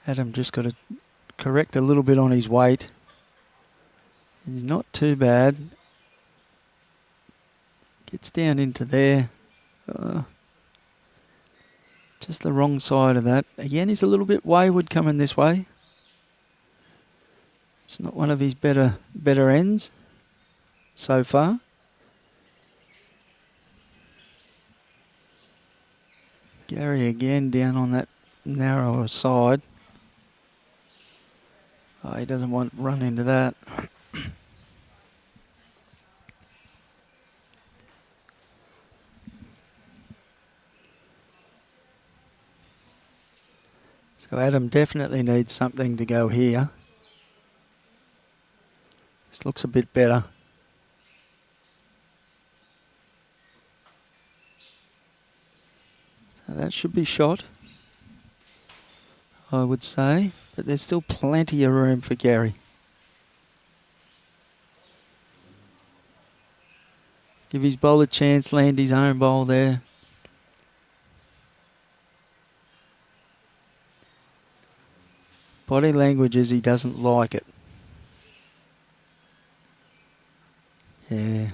Adam just got to correct a little bit on his weight. He's not too bad. Gets down into there. Just the wrong side of that. Again, he's a little bit wayward coming this way. It's not one of his better ends so far. Gary again down on that narrower side. Oh, he doesn't want to run into that. So Adam definitely needs something to go here. This looks a bit better. So that should be shot, I would say. But there's still plenty of room for Gary. Give his bowl a chance, land his own bowl there. Body language is he doesn't like it. Yeah.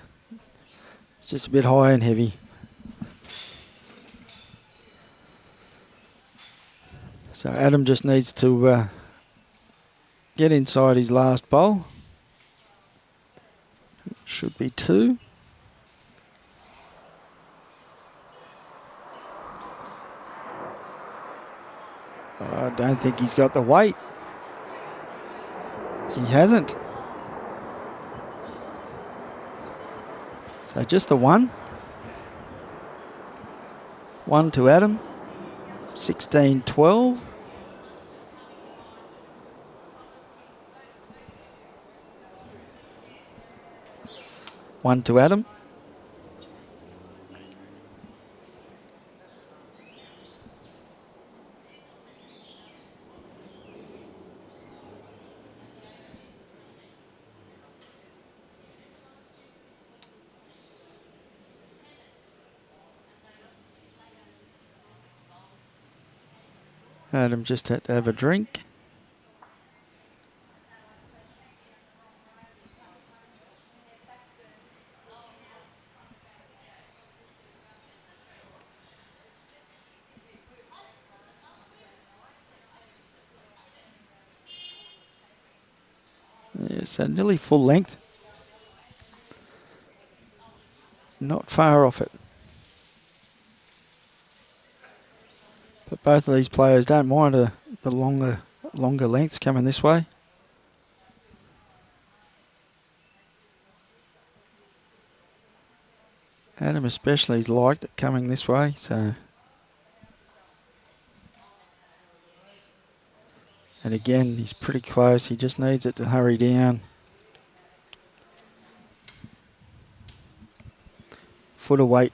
It's just a bit high and heavy. So Adam just needs to get inside his last bowl. Should be 2. I don't think he's got the weight. He hasn't. So just the 1. 1 to Adam. 16-12. One to Adam. Adam just had to have a drink. Yeah, so nearly full length. Not far off it. But both of these players don't mind the longer lengths coming this way. Adam especially has liked it coming this way, so. And again, he's pretty close. He just needs it to hurry down. Foot of weight.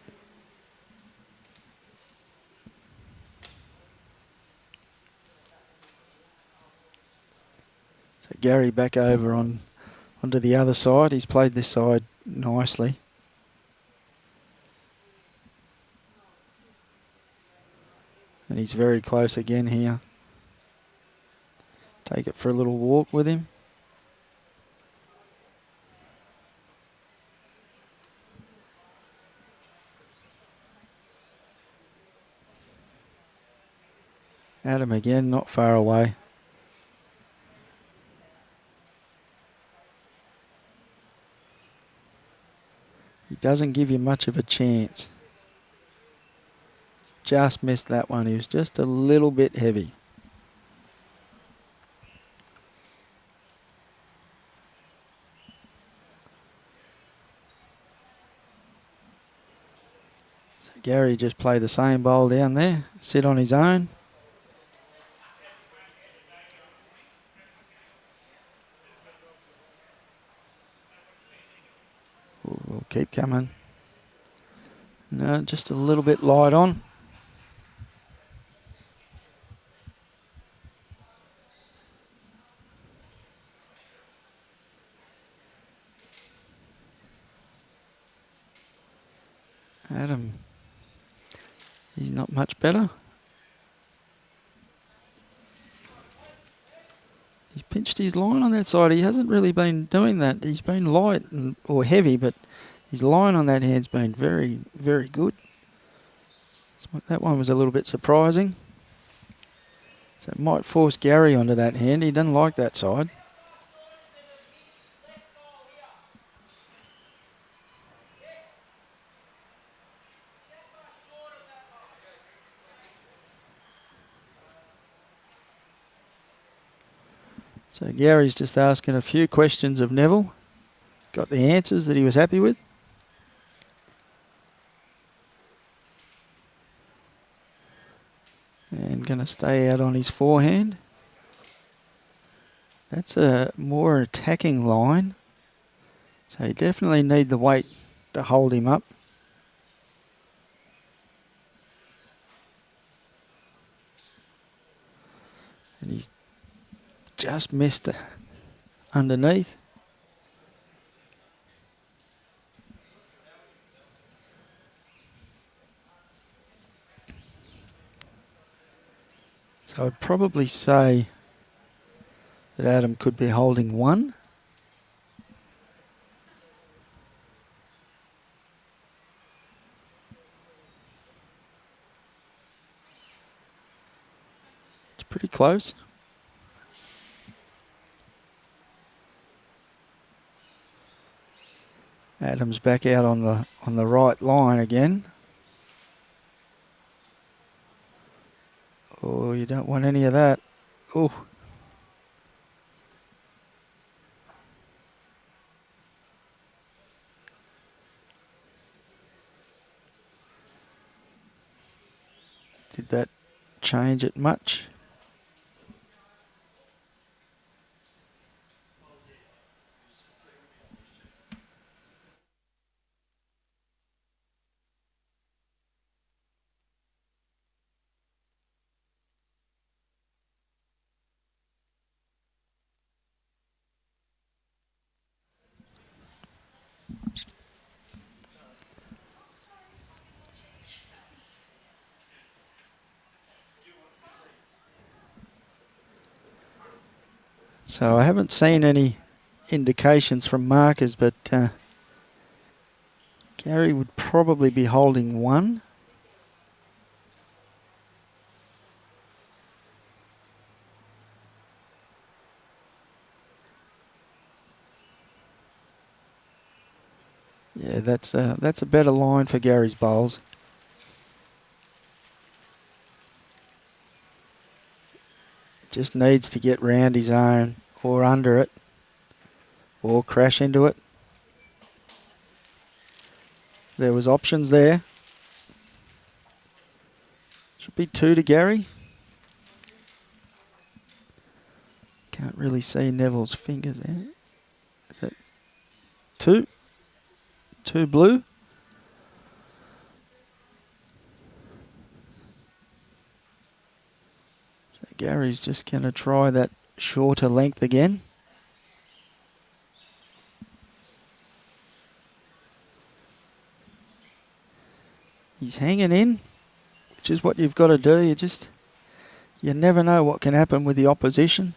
So Gary back over onto the other side. He's played this side nicely. And he's very close again here. Take it for a little walk with him. Adam again, not far away. He doesn't give you much of a chance. Just missed that one. He was just a little bit heavy. So Gary just played the same bowl down there. Sit on his own. We'll keep coming. No, just a little bit light on. Adam, he's not much better. He's pinched his line on that side. He hasn't really been doing that. He's been light or heavy, but his line on that hand's been very, very good. So that one was a little bit surprising. So it might force Gary onto that hand. He doesn't like that side. So Gary's just asking a few questions of Neville. Got the answers that he was happy with. And going to stay out on his forehand. That's a more attacking line. So you definitely need the weight to hold him up. And he's just missed underneath. So I'd probably say that Adam could be holding one. It's pretty close. Adam's back out on the right line again. Oh, you don't want any of that. Oh. Did that change it much? So I haven't seen any indications from markers, but Gary would probably be holding one. Yeah, that's a better line for Gary's bowls. Just needs to get round his own or under it or crash into it. There was options there. Should be 2 to Gary. Can't really see Neville's fingers there. Is that 2? 2 blue. So Gary's just going to try that shorter length again. He's hanging in, which is what you've got to do. You never know what can happen with the opposition.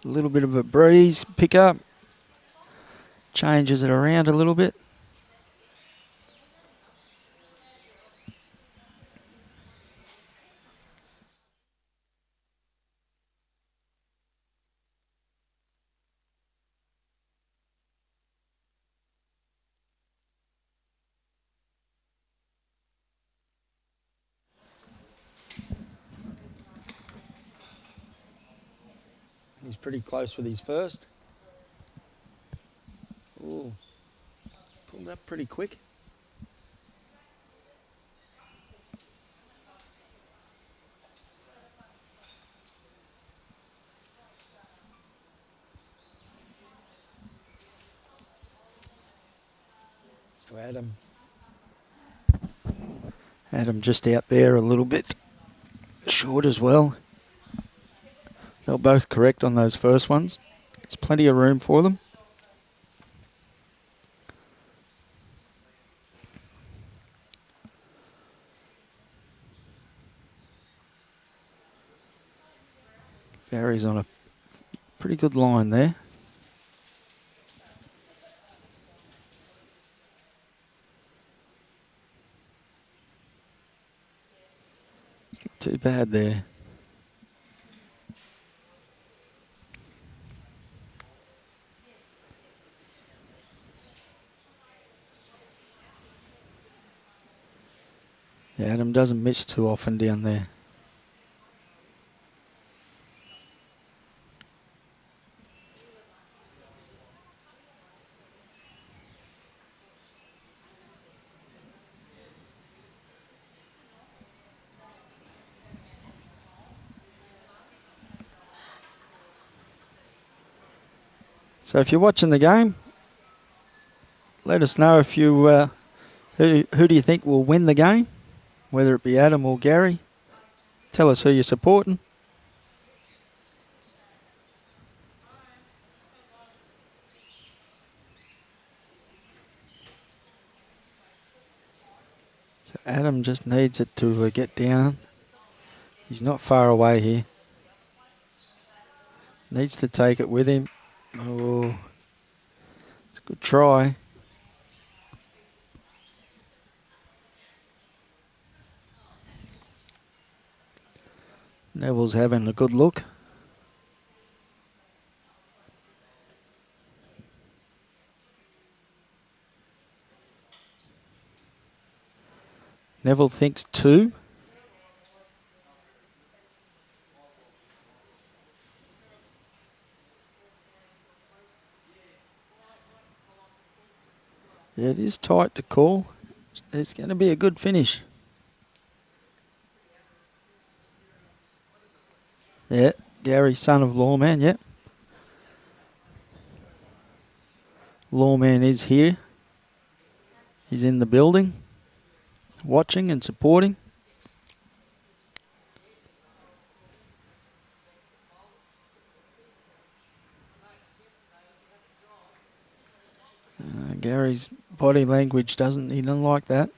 A little bit of a breeze pick up. Changes it around a little bit. He's pretty close with his first. Ooh, pulled up pretty quick. So Adam just out there a little bit short as well. They're both correct on those first ones. There's plenty of room for them. Gary's on a pretty good line there. It's not too bad there. Yeah, Adam doesn't miss too often down there. So if you're watching the game, let us know if you who do you think will win the game, whether it be Adam or Gary. Tell us who you're supporting. So Adam just needs it to get down. He's not far away here. Needs to take it with him. Oh, it's a good try. Neville's having a good look. Neville thinks 2. Yeah, it is tight to call. It's going to be a good finish. Yeah, Gary, son of Lawman, yeah. Lawman is here. He's in the building, watching and supporting. Gary's body language he doesn't like that.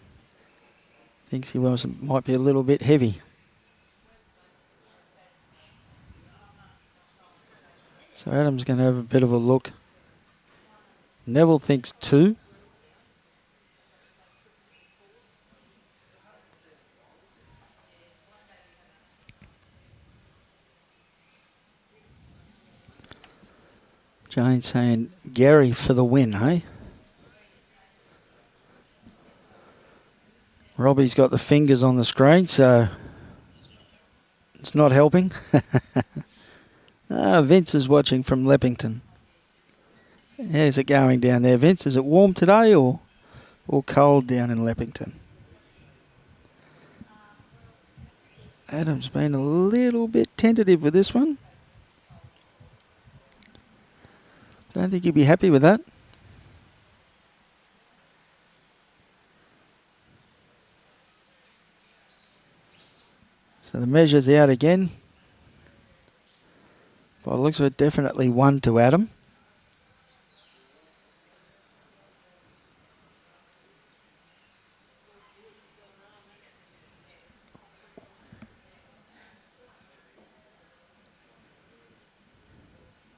Thinks he might be a little bit heavy. So Adam's going to have a bit of a look. Neville thinks 2. Jane's saying Gary for the win, hey? Robbie's got the fingers on the screen, so it's not helping. Vince is watching from Leppington. How's it going down there, Vince? Is it warm today or cold down in Leppington? Adam's been a little bit tentative with this one. Don't think he'd be happy with that. So the measure's out again. By the looks of it, definitely 1 to Adam.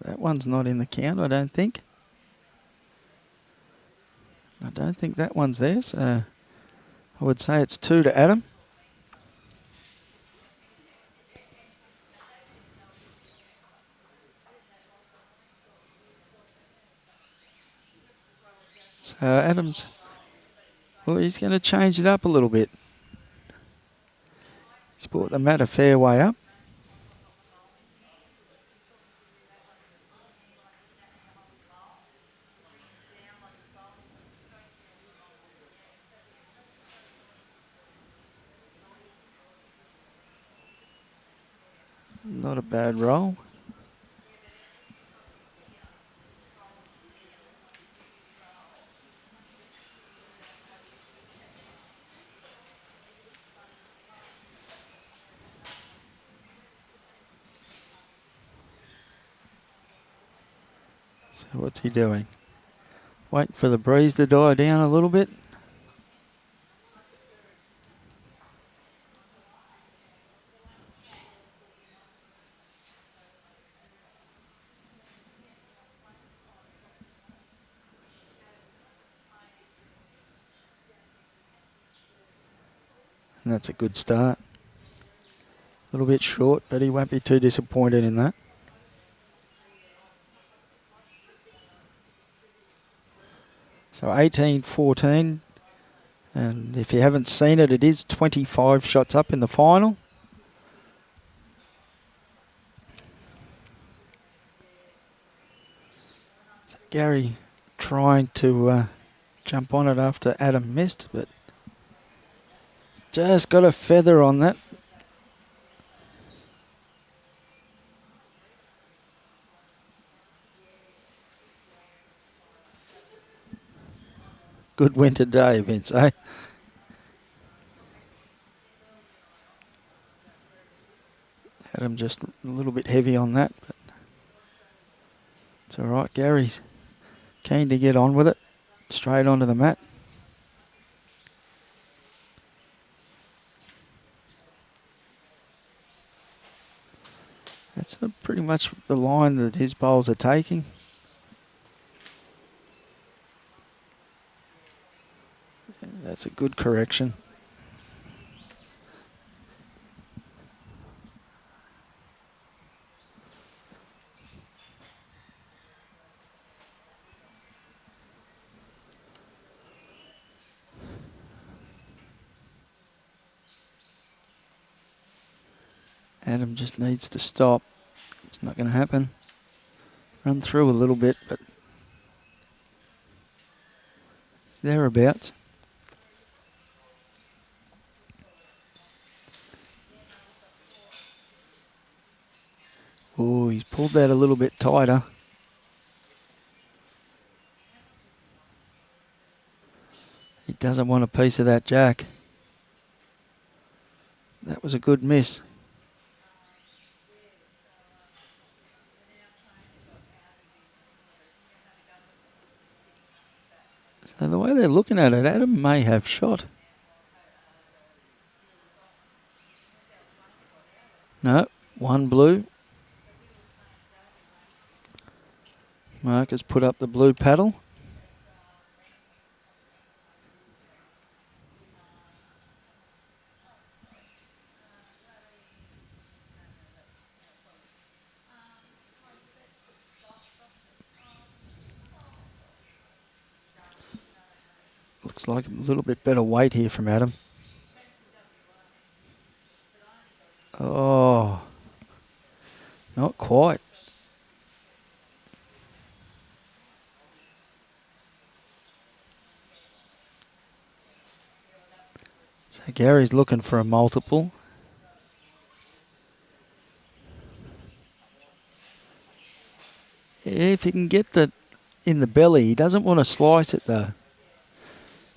That one's not in the count, I don't think. I don't think that one's there, so I would say it's 2 to Adam. So Adam's, well, he's going to change it up a little bit. He's brought the mat a fair way up. Not a bad roll. So what's he doing? Waiting for the breeze to die down a little bit. And that's a good start. A little bit short, but he won't be too disappointed in that. So 18-14. And if you haven't seen it, it is 25 shots up in the final. So Gary trying to jump on it after Adam missed, but just got a feather on that. Good winter day, Vince, eh? Adam just a little bit heavy on that, but it's all right. Gary's keen to get on with it. Straight onto the mat. That's pretty much the line that his bowls are taking. That's a good correction. Adam just needs to stop. It's not going to happen. Run through a little bit, but it's thereabouts. Oh, he's pulled that a little bit tighter. He doesn't want a piece of that jack. That was a good miss. So the way they're looking at it, Adam may have shot. No, one blue. Mark has put up the blue paddle. Looks like a little bit better weight here from Adam. Oh, not quite. So Gary's looking for a multiple. If he can get that in the belly, he doesn't want to slice it though.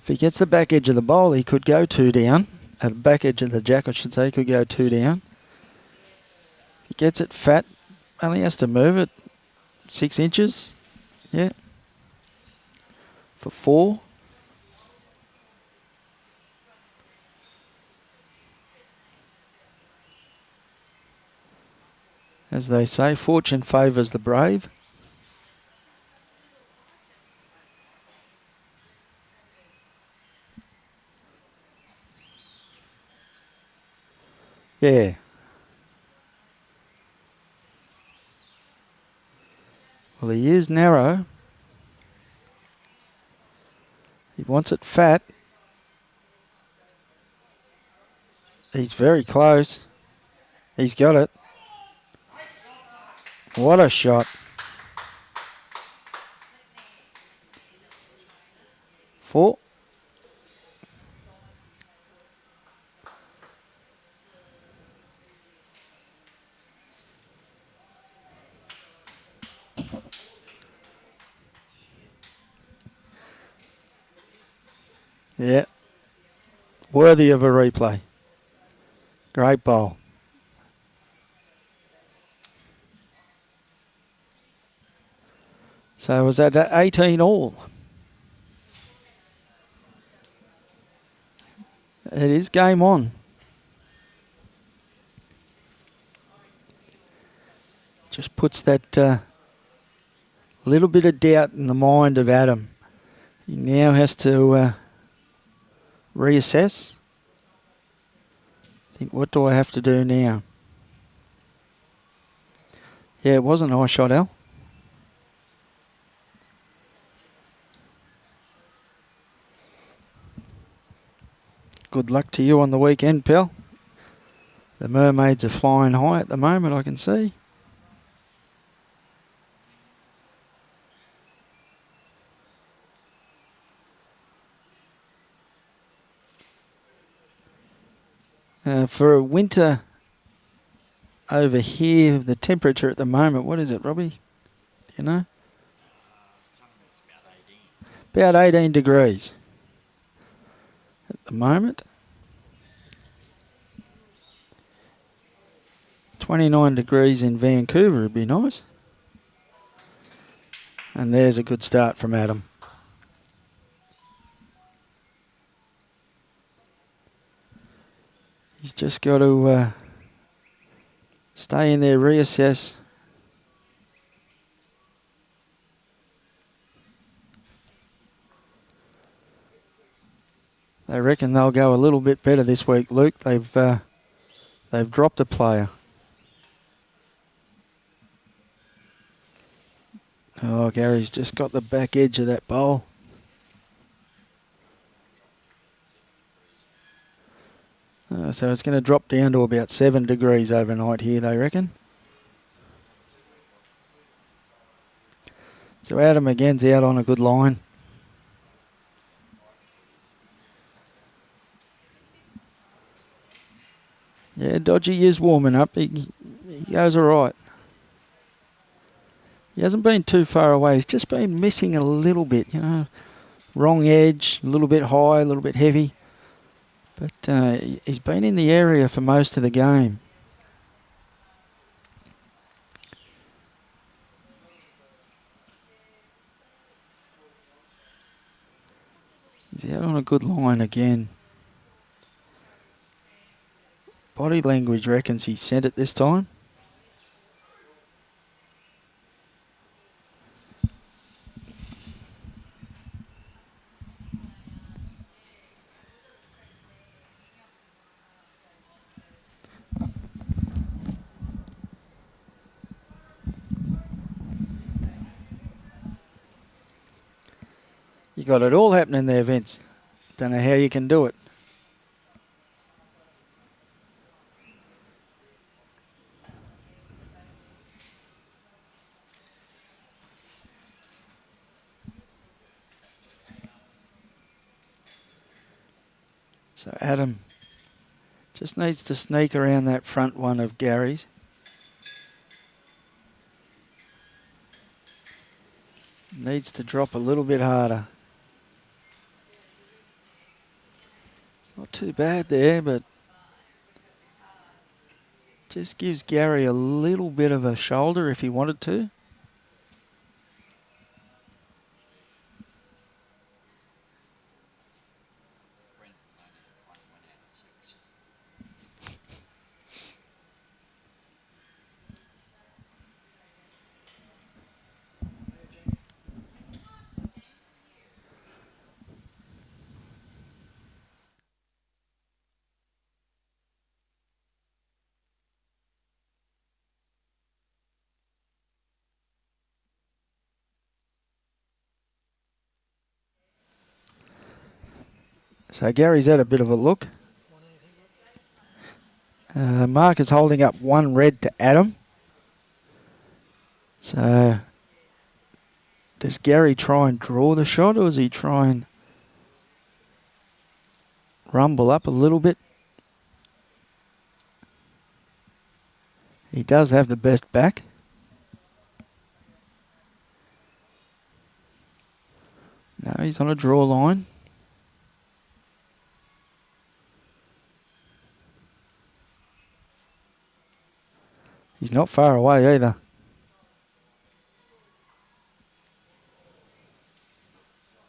If he gets the back edge of the bowl, he could go 2 down. At the back edge of the jack, I should say, he could go 2 down. If he gets it fat, only has to move it 6 inches. Yeah. For 4. As they say, fortune favours the brave. Yeah. Well, he is narrow. He wants it fat. He's very close. He's got it. What a shot. 4. Yeah. Worthy of a replay. Great bowl. So was that 18 all? It is game on. Just puts that little bit of doubt in the mind of Adam. He now has to reassess. Think, what do I have to do now? Yeah, it was a nice shot, Al. Good luck to you on the weekend, pal. The mermaids are flying high at the moment, I can see. For a winter over here, the temperature at the moment, what is it, Robbie? Do you know? About 18 degrees at the moment. 29 degrees in Vancouver would be nice. And there's a good start from Adam. He's just got to stay in there, reassess. They reckon they'll go a little bit better this week, Luke. They've dropped a player. Oh, Gary's just got the back edge of that bowl. So it's going to drop down to about 7 degrees overnight here, they reckon. So Adam again's out on a good line. Yeah, Dodgy is warming up. He goes all right. He hasn't been too far away. He's just been missing a little bit, you know. Wrong edge, a little bit high, a little bit heavy. But he's been in the area for most of the game. He's out on a good line again. Body language reckons he sent it this time. You got it all happening there, Vince. Don't know how you can do it. So Adam just needs to sneak around that front one of Gary's. Needs to drop a little bit harder. It's not too bad there, but just gives Gary a little bit of a shoulder if he wanted to. So Gary's had a bit of a look. Mark is holding up one red to Adam. So does Gary try and draw the shot, or does he try and rumble up a little bit? He does have the best back. No, he's on a draw line. He's not far away either.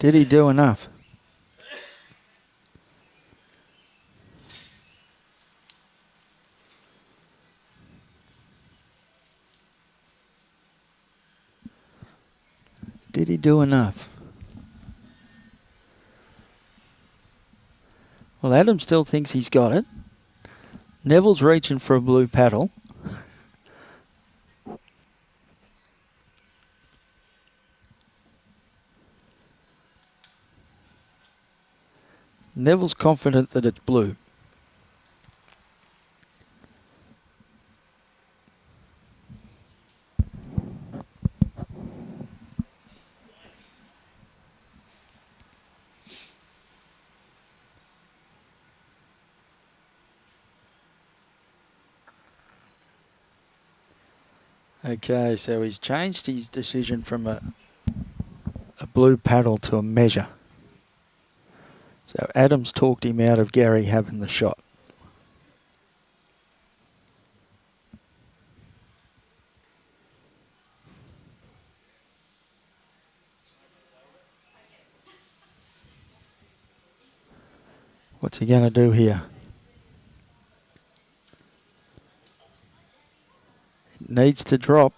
Did he do enough? Did he do enough? Well, Adam still thinks he's got it. Neville's reaching for a blue paddle. Neville's confident that it's blue. Okay, so he's changed his decision from a blue paddle to a measure. So Adams talked him out of Gary having the shot. What's he going to do here? It needs to drop.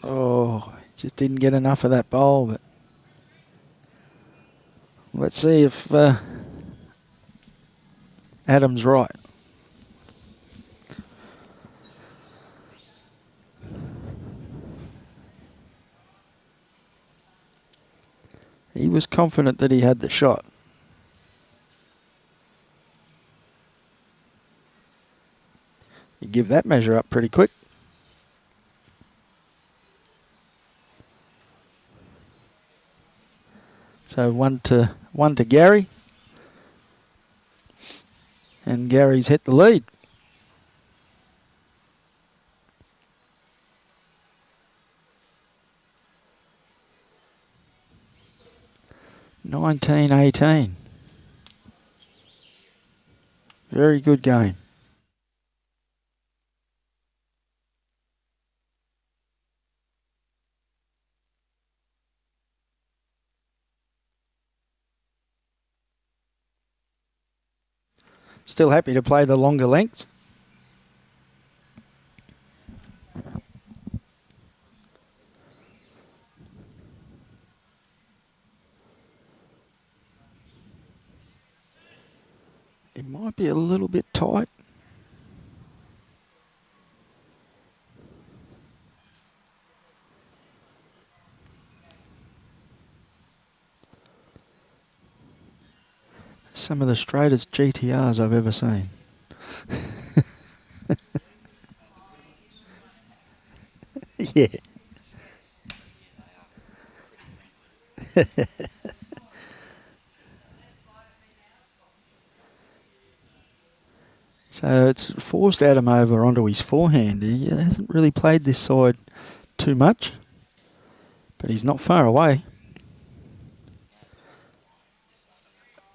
Oh, just didn't get enough of that bowl, but let's see if Adam's right. He was confident that he had the shot. You give that measure up pretty quick. So one to Gary. And Gary's hit the lead. (19-18). Very good game. Still happy to play the longer lengths. It might be a little bit tight. Some of the straightest GTRs I've ever seen. Yeah. So it's forced Adam over onto his forehand. He hasn't really played this side too much, but he's not far away.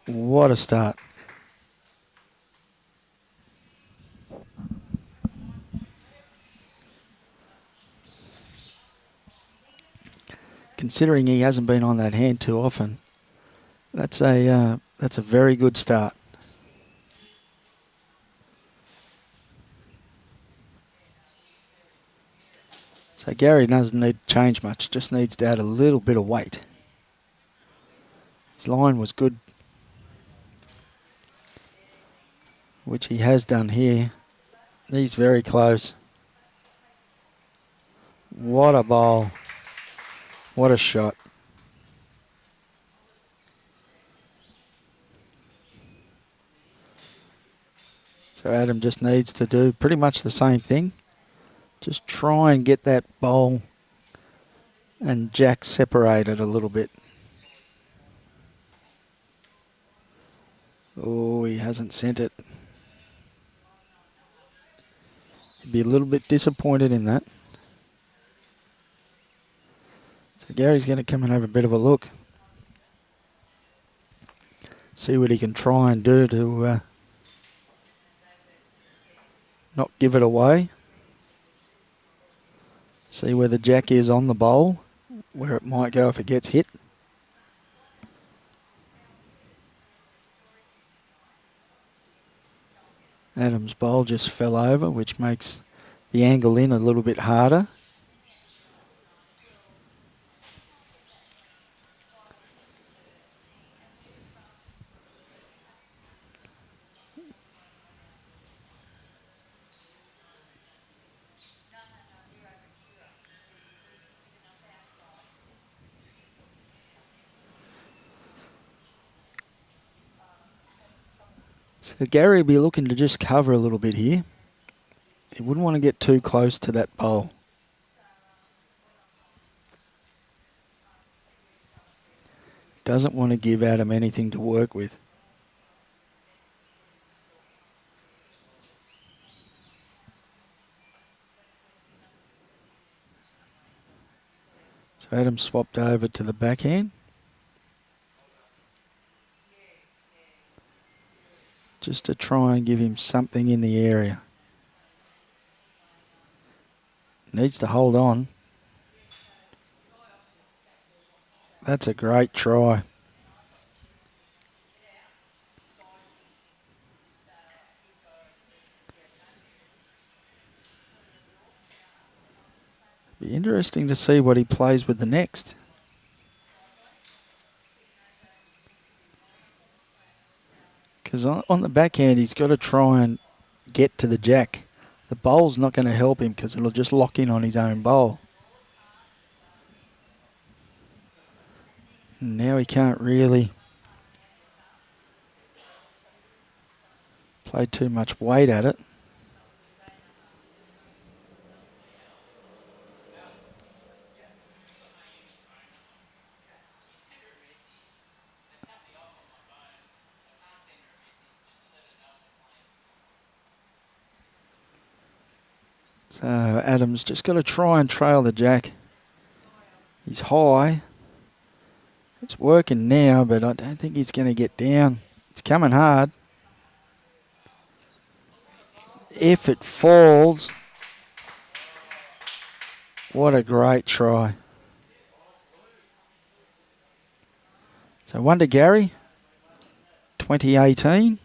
What a start. Considering he hasn't been on that hand too often, that's a very good start. So Gary doesn't need to change much, just needs to add a little bit of weight. His line was good, which he has done here. He's very close. What a bowl. What a shot. So Adam just needs to do pretty much the same thing. Just try and get that bowl and jack separated a little bit. Oh, he hasn't sent it. He'd be a little bit disappointed in that. So Gary's going to come and have a bit of a look. See what he can try and do to not give it away. See where the jack is on the bowl, where it might go if it gets hit. Adam's bowl just fell over, which makes the angle in a little bit harder. So Gary will be looking to just cover a little bit here. He wouldn't want to get too close to that bowl. Doesn't want to give Adam anything to work with. So Adam swapped over to the backhand. Just to try and give him something in the area. Needs to hold on. That's a great try. Be interesting to see what he plays with the next. Because on the backhand, he's got to try and get to the jack. The bowl's not going to help him because it'll just lock in on his own bowl. And now he can't really play too much weight at it. So Adam's just got to try and trail the jack. He's high. It's working now, but I don't think he's going to get down. It's coming hard. If it falls, what a great try. So 1 to Gary, 2018.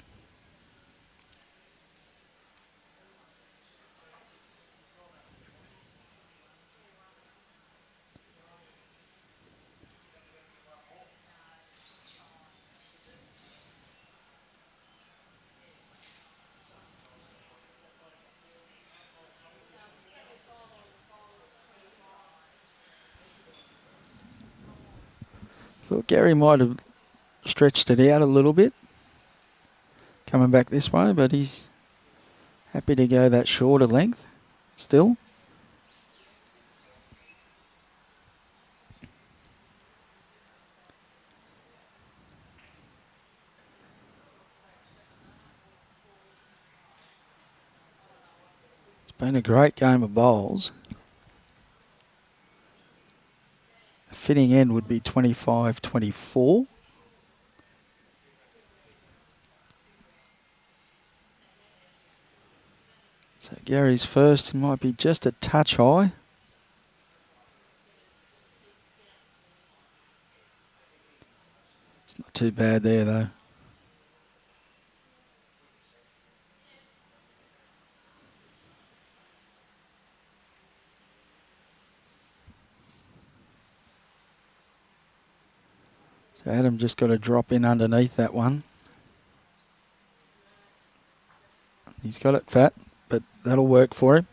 Thought Gary might have stretched it out a little bit, coming back this way, but he's happy to go that shorter length still. It's been a great game of bowls. A fitting end would be 25-24. So Gary's first, he might be just a touch high. It's not too bad there though. So Adam just got to drop in underneath that one. He's got it fat, but that'll work for him.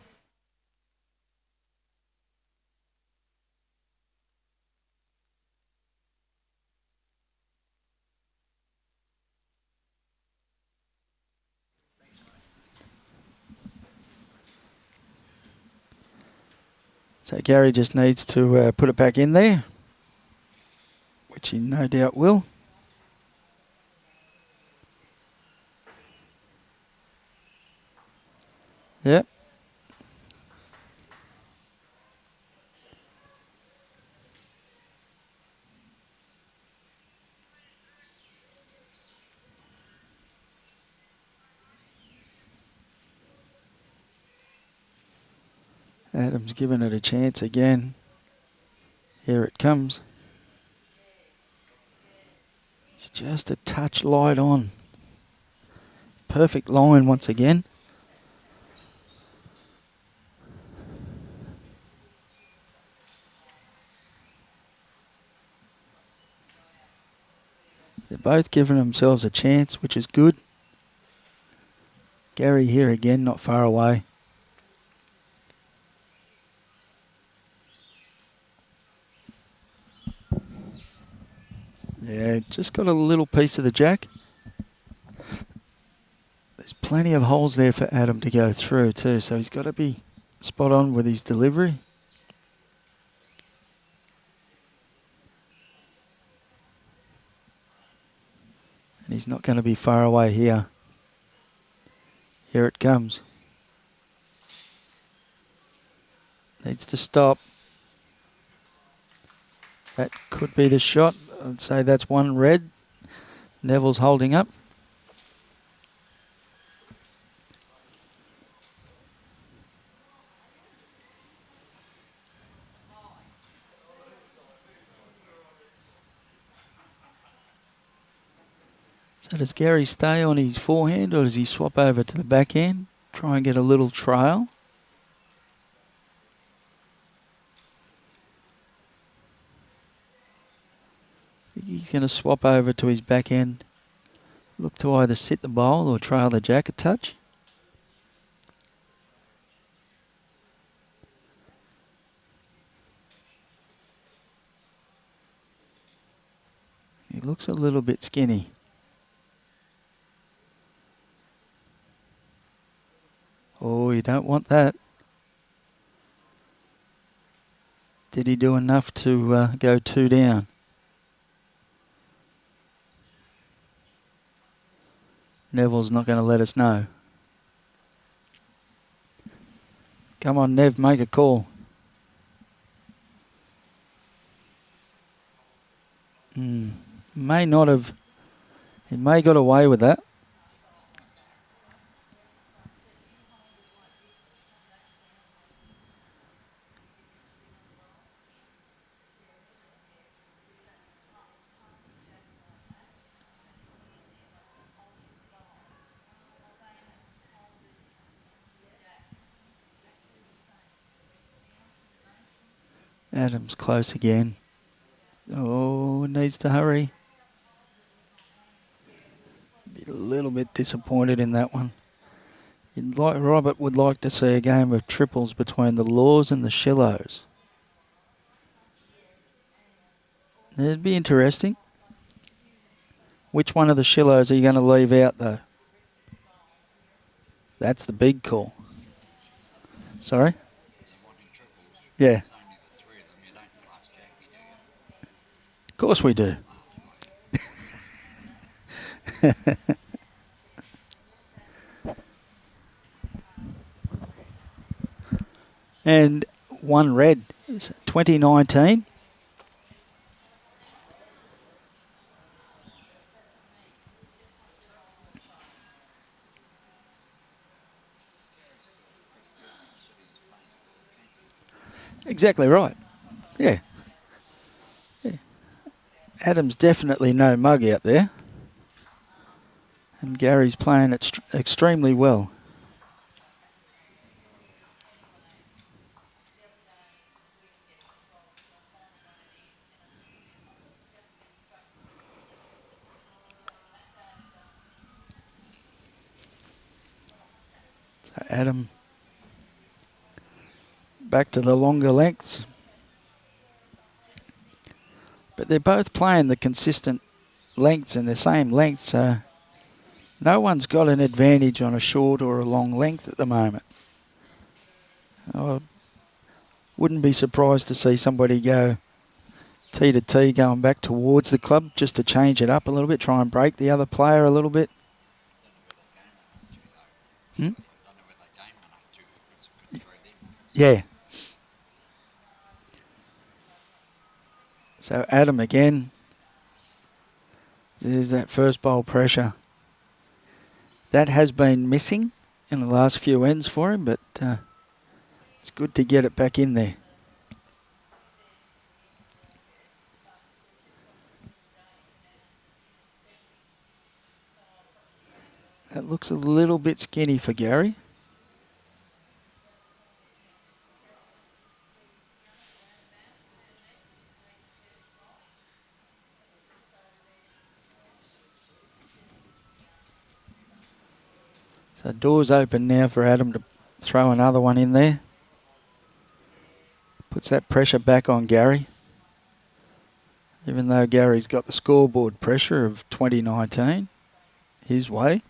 So Gary just needs to put it back in there, which he no doubt will. Yep. Adam's given it a chance again. Here it comes. It's just a touch light on. Perfect line once again. They're both giving themselves a chance, which is good. Gary here again, not far away. Yeah, just got a little piece of the jack. plenty of holes there for Adam to go through too, so he's got to be spot on with his delivery. And he's not going to be far away here. Here it comes. Needs to stop. That could be the shot. I'd say that's one red. Neville's holding up. So does Gary stay on his forehand or does he swap over to the backhand? Try and get a little trail. I think he's going to swap over to his backhand. Look to either sit the bowl or trail the jack a touch. He looks a little bit skinny. Oh, you don't want that. Did he do enough to go 2 down? Neville's not going to let us know. Come on, Nev, make a call. May not have. He may got away with that. Adam's close again. Oh, needs to hurry. Be a little bit disappointed in that one. Robert would like to see a game of triples between the Laws and the Shillows. It'd be interesting. Which one of the Shillows are you going to leave out, though? That's the big call. Sorry? Yeah. Of course we do. And one red, 2019. Exactly right. Yeah. Adam's definitely no mug out there. And Gary's playing it extremely well. So Adam back to the longer lengths. But they're both playing the consistent lengths and the same length, so no one's got an advantage on a short or a long length at the moment. I wouldn't be surprised to see somebody go tee to tee going back towards the club just to change it up a little bit, try and break the other player a little bit. Yeah. So Adam again. There's that first bowl pressure. That has been missing in the last few ends for him, but it's good to get it back in there. That looks a little bit skinny for Gary. So doors open now for Adam to throw another one in there. Puts that pressure back on Gary. Even though Gary's got the scoreboard pressure of 2019 his way.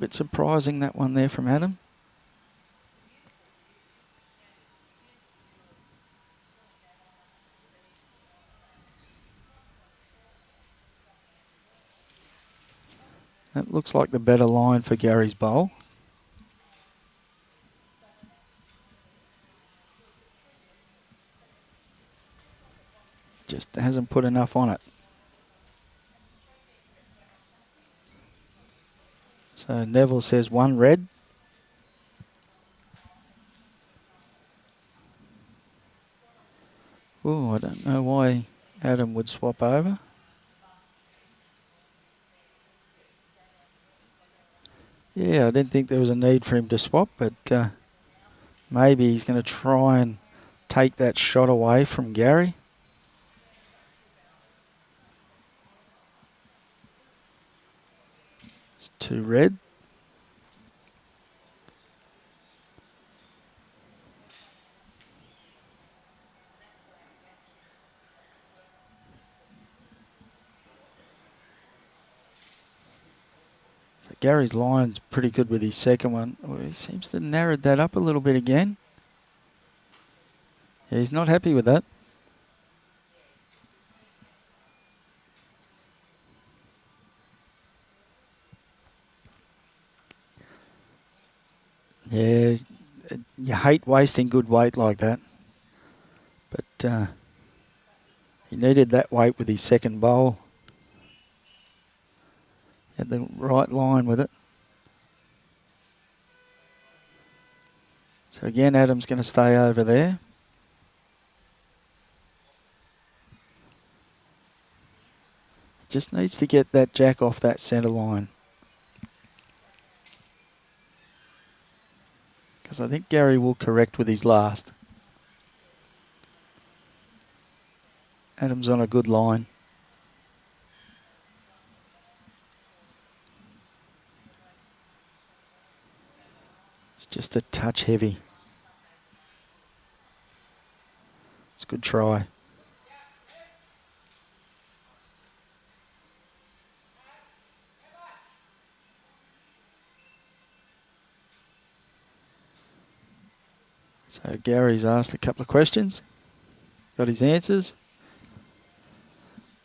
bit surprising, that one there from Adam. That looks like the better line for Gary's bowl. Just hasn't put enough on it. So Neville says 1 red. Oh, I don't know why Adam would swap over. Yeah, I didn't think there was a need for him to swap, but maybe he's going to try and take that shot away from Gary. It's 2 red. So Gary's line's pretty good with his second one. Oh, he seems to have narrowed that up a little bit again. Yeah, he's not happy with that. Yeah, you hate wasting good weight like that. But he needed that weight with his second bowl. Had the right line with it. So again, Adam's going to stay over there. Just needs to get that jack off that centre line. Because I think Gary will correct with his last. Adam's on a good line. It's just a touch heavy. It's a good try. So Gary's asked a couple of questions. Got his answers.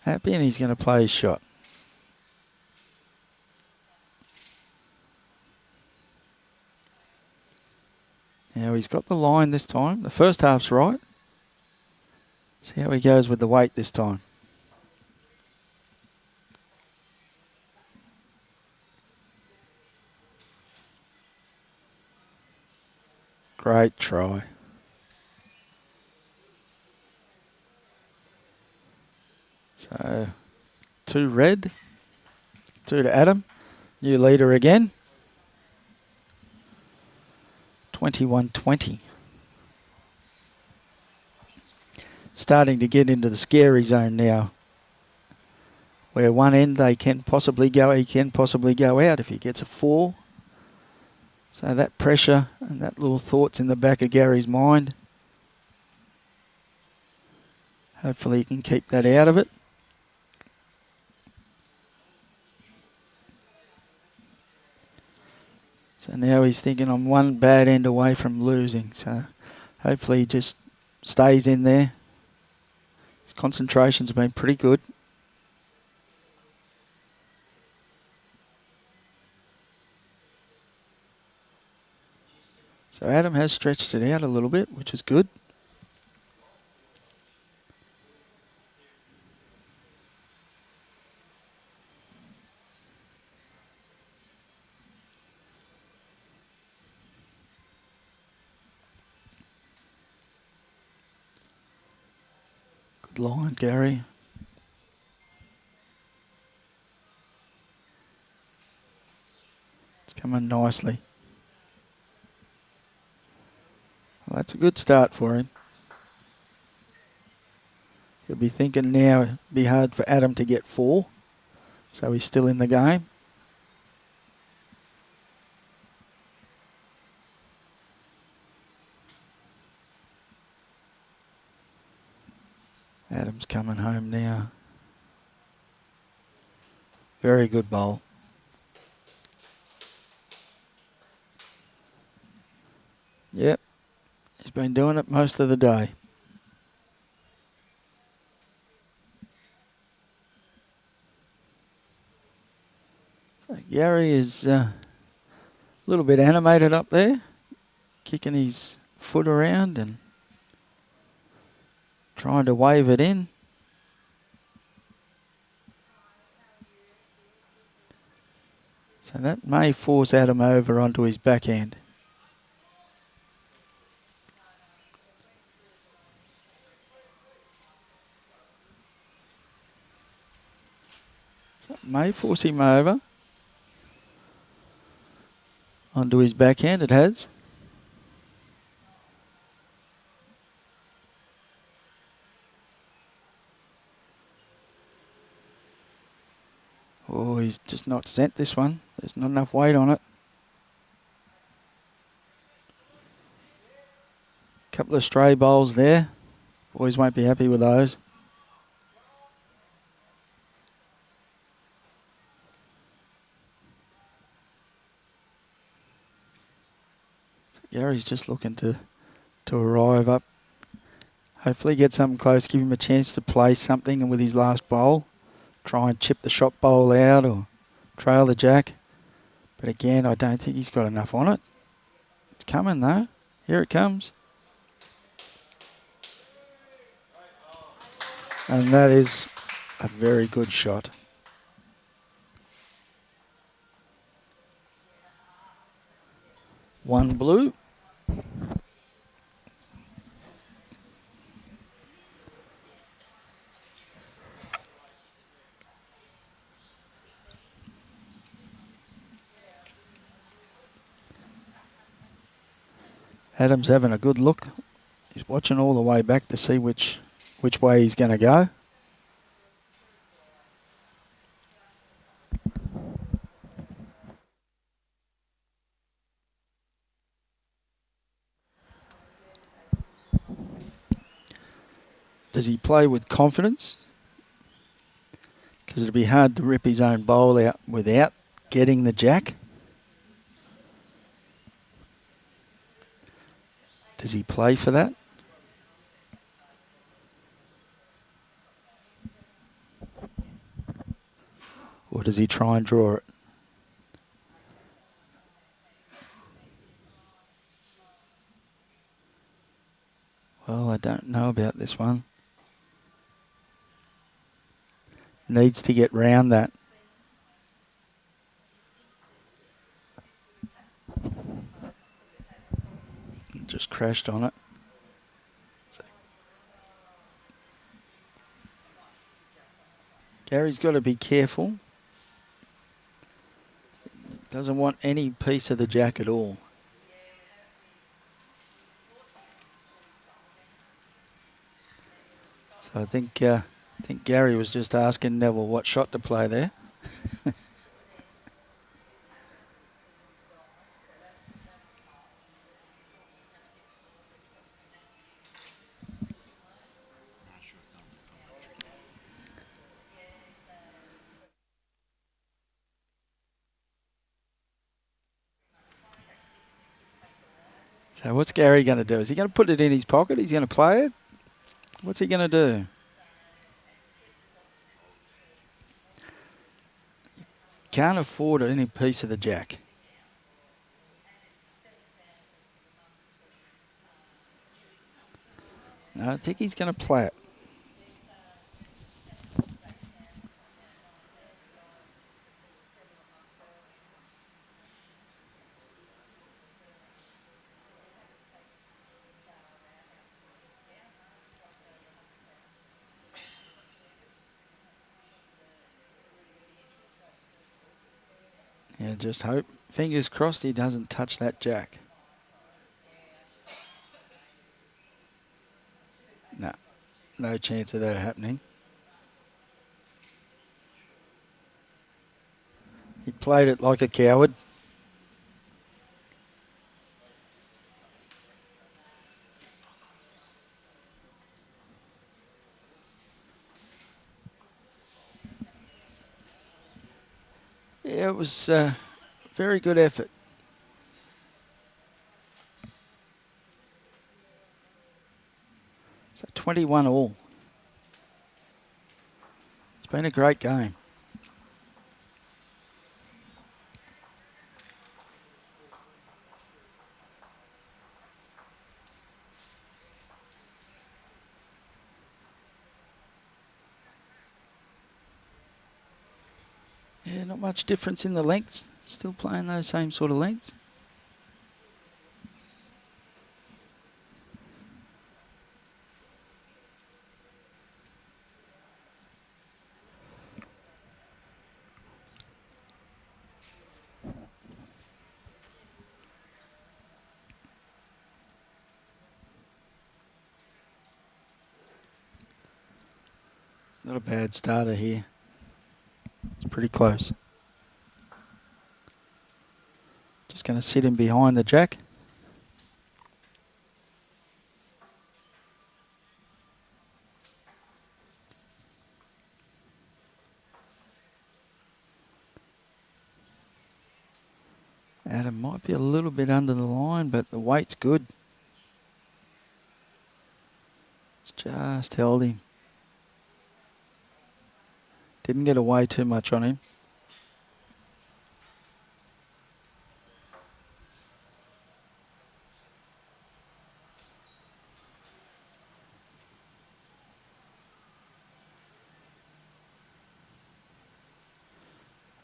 Happy, and he's going to play his shot. Now he's got the line this time. The first half's right. See how he goes with the weight this time. Great try. So 2 red, 2 to Adam. New leader again. 21-20. Starting to get into the scary zone now, where one end he can possibly go out if he gets a 4. So that pressure and that little thoughts in the back of Gary's mind. Hopefully he can keep that out of it. So now he's thinking I'm one bad end away from losing. So hopefully he just stays in there. His concentration's been pretty good. So Adam has stretched it out a little bit, which is good. Good line, Gary. It's coming nicely. Well, that's a good start for him. He'll be thinking now it'd be hard for Adam to get 4. So he's still in the game. Adam's coming home now. Very good bowl. been doing it most of the day. So Gary is a little bit animated up there, kicking his foot around and trying to wave it in. So that may force Adam over onto his backhand. So it may force him over onto his backhand. It has. Oh, he's just not sent this one. There's not enough weight on it. Couple of stray bowls there. Boys won't be happy with those. Gary's just looking to arrive up. Hopefully get something close, give him a chance to play something with his last bowl. Try and chip the shot bowl out or trail the jack. But again, I don't think he's got enough on it. It's coming though. Here it comes. And that is a very good shot. One blue. Adam's having a good look. He's watching all the way back to see which way he's going to go. Does he play with confidence? Because it'd be hard to rip his own bowl out without getting the jack. Does he play for that? Or does he try and draw it? Well, I don't know about this one. Needs to get round that. Just crashed on it. So Gary's got to be careful. Doesn't want any piece of the jack at all. So I think Gary was just asking Neville what shot to play there. So what's Gary going to do? Is he going to put it in his pocket? He's going to play it? What's he going to do? Can't afford any piece of the jack. No, I think he's going to play it. Yeah, just hope, fingers crossed, he doesn't touch that jack. No, no chance of that happening. He played it like a coward. Yeah, it was a very good effort. So 21 all. It's been a great game. Yeah, not much difference in the lengths. Still playing those same sort of lengths. Not a bad starter here. It's pretty close. Just going to sit him behind the jack. Adam might be a little bit under the line, but the weight's good. It's just held him. Didn't get away too much on him.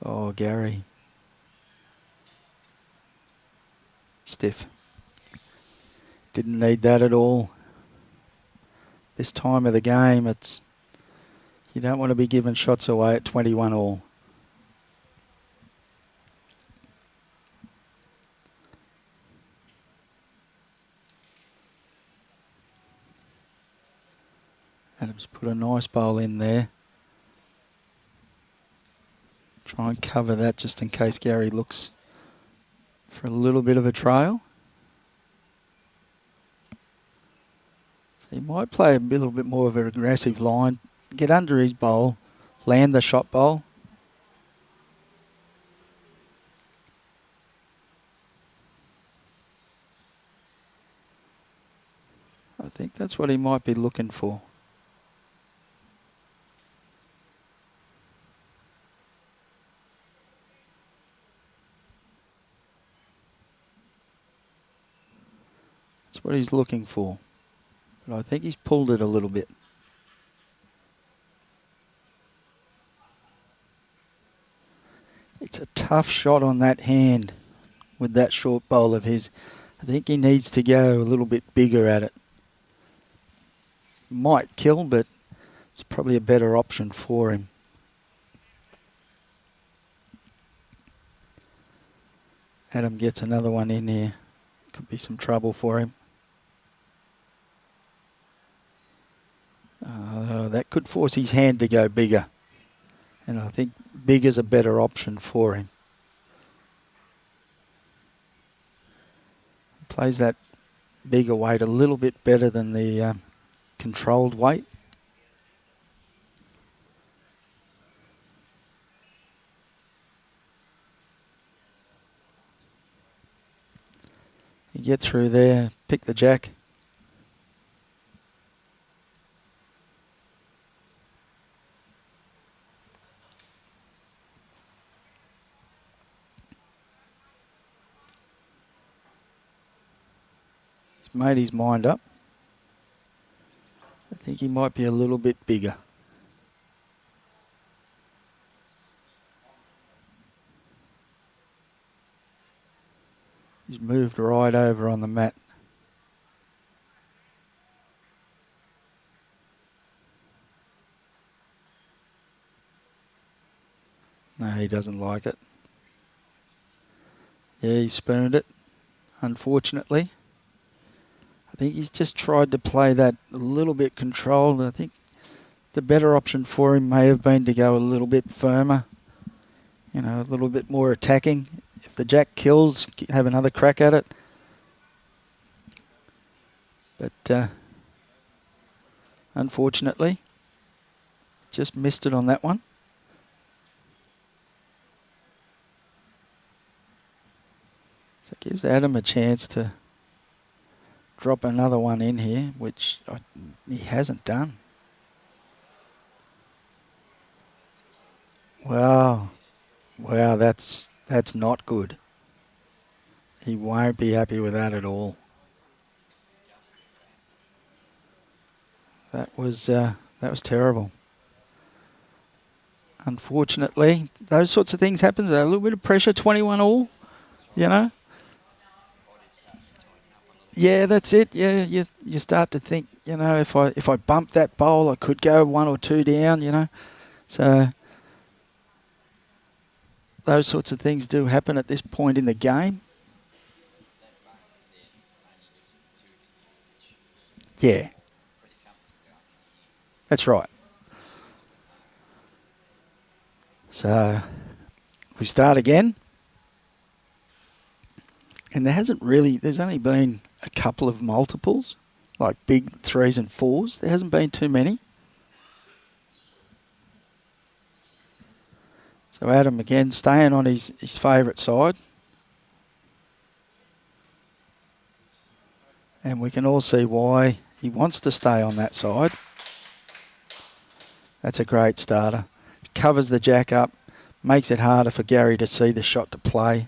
Oh, Gary. Stiff. Didn't need that at all. This time of the game, you don't want to be giving shots away at 21 all. Adam's put a nice bowl in there. Try and cover that just in case Gary looks for a little bit of a trail. So he might play a little bit more of an aggressive line, get under his bowl, land the shot bowl. I think that's what he might be looking for. That's what he's looking for. But I think he's pulled it a little bit. It's a tough shot on that hand with that short bowl of his. I think he needs to go a little bit bigger at it. Might kill, but it's probably a better option for him. Adam gets another one in here. Could be some trouble for him. That could force his hand to go bigger. And I think bigger's a better option for him. Plays that bigger weight a little bit better than the controlled weight. You get through there, pick the jack. He's made his mind up. I think he might be a little bit bigger. He's moved right over on the mat. No, he doesn't like it. Yeah, he spooned it, unfortunately. I think he's just tried to play that a little bit controlled. I think the better option for him may have been to go a little bit firmer, a little bit more attacking. If the jack kills, have another crack at it. But unfortunately, just missed it on that one. So it gives Adam a chance to drop another one in here, which he hasn't done. Wow. Wow, that's not good. He won't be happy with that at all. That was terrible. Unfortunately, those sorts of things happen. A little bit of pressure, 21 all, you know. Yeah, that's it. Yeah, you start to think, you know, if I bump that bowl, I could go 1 or 2 down, you know. So those sorts of things do happen at this point in the game. Yeah, that's right. So we start again. And there's only been a couple of multiples, like big 3s and 4s. There hasn't been too many. So Adam again staying on his favourite side. And we can all see why he wants to stay on that side. That's a great starter. Covers the jack up, makes it harder for Gary to see the shot to play.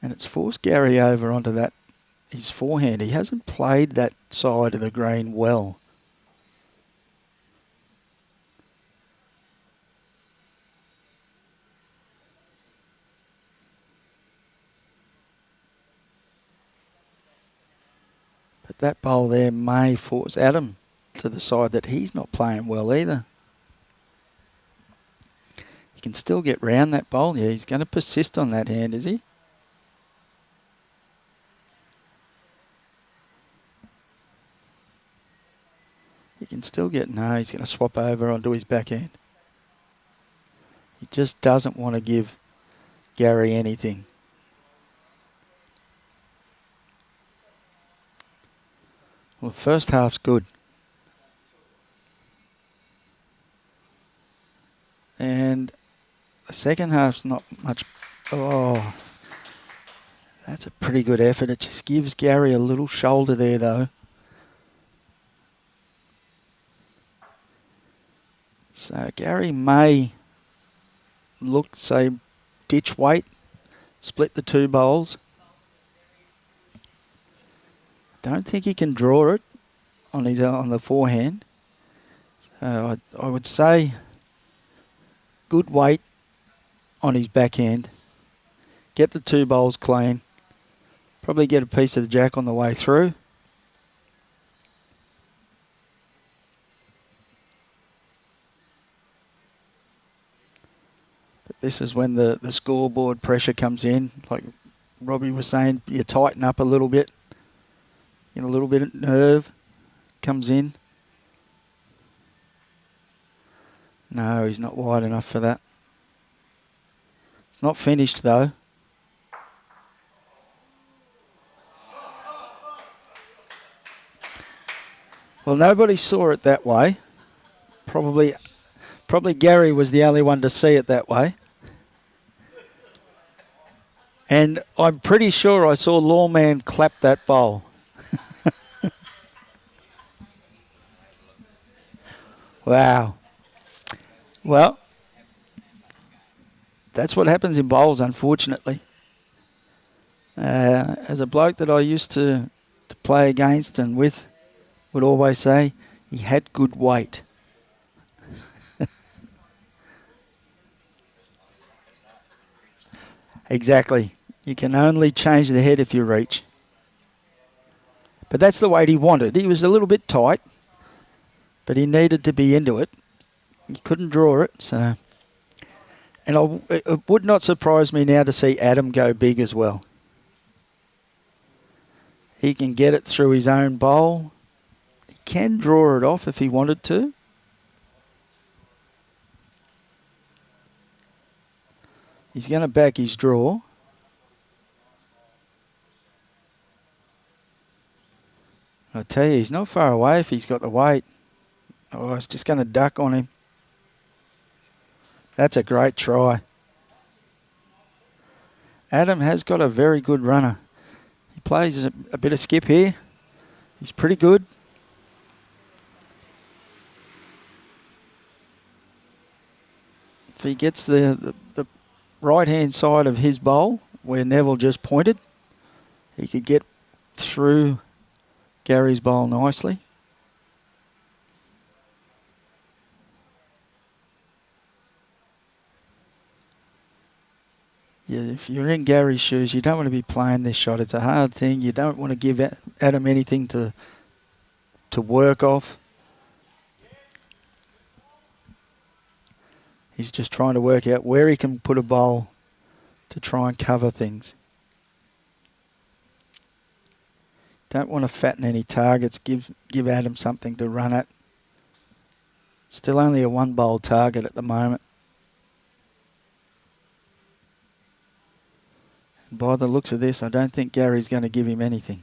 And it's forced Gary over onto his forehand. He hasn't played that side of the green well. But that bowl there may force Adam to the side that he's not playing well either. He can still get round that bowl. Yeah, he's going to persist on that hand, is he? He can still get... No, he's going to swap over onto his backhand. He just doesn't want to give Gary anything. Well, the first half's good. And the second half's not much... Oh, that's a pretty good effort. It just gives Gary a little shoulder there, though. So Gary may look, say, ditch weight, split the 2 bowls. Don't think he can draw it on the forehand. So I would say good weight on his backhand. Get the 2 bowls clean. Probably get a piece of the jack on the way through. But this is when the scoreboard pressure comes in. Like Robbie was saying, you tighten up a little bit. A little bit of nerve comes in. No, he's not wide enough for that. It's not finished though. Well, nobody saw it that way. Probably Gary was the only one to see it that way. And I'm pretty sure I saw Lawman clap that bowl. Wow. Well, that's what happens in bowls, unfortunately. As a bloke that I used to play against and with would always say, he had good weight. Exactly. You can only change the head if you reach. But that's the weight he wanted. He was a little bit tight, but he needed to be into it. He couldn't draw it, so... And it would not surprise me now to see Adam go big as well. He can get it through his own bowl. He can draw it off if he wanted to. He's going to back his draw. I tell you, he's not far away if he's got the weight. Oh, it's just going to duck on him. That's a great try. Adam has got a very good runner. He plays a bit of skip here. He's pretty good. If he gets the right-hand side of his bowl, where Neville just pointed, he could get through Gary's bowl nicely. Yeah, if you're in Gary's shoes, you don't want to be playing this shot. It's a hard thing. You don't want to give Adam anything to work off. He's just trying to work out where he can put a bowl to try and cover things. Don't want to fatten any targets. Give Adam something to run at. Still only a one bowl target at the moment. And by the looks of this, I don't think Gary's going to give him anything.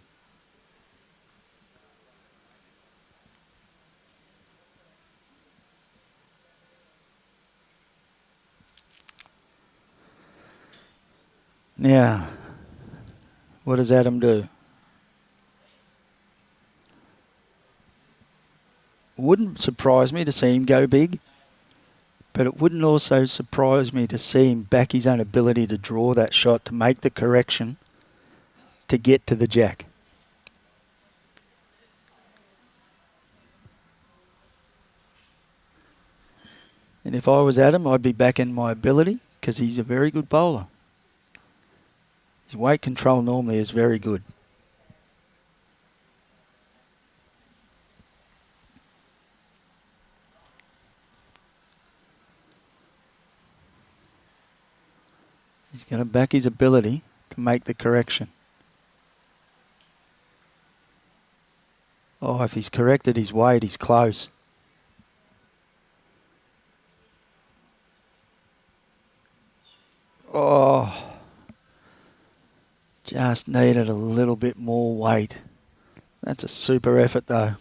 Now, what does Adam do? Wouldn't surprise me to see him go big, but it wouldn't also surprise me to see him back his own ability to draw that shot, to make the correction, to get to the jack. And if I was Adam, I'd be backing my ability because he's a very good bowler. His weight control normally is very good. He's going to back his ability to make the correction. Oh, if he's corrected his weight, he's close. Oh, just needed a little bit more weight. That's a super effort though.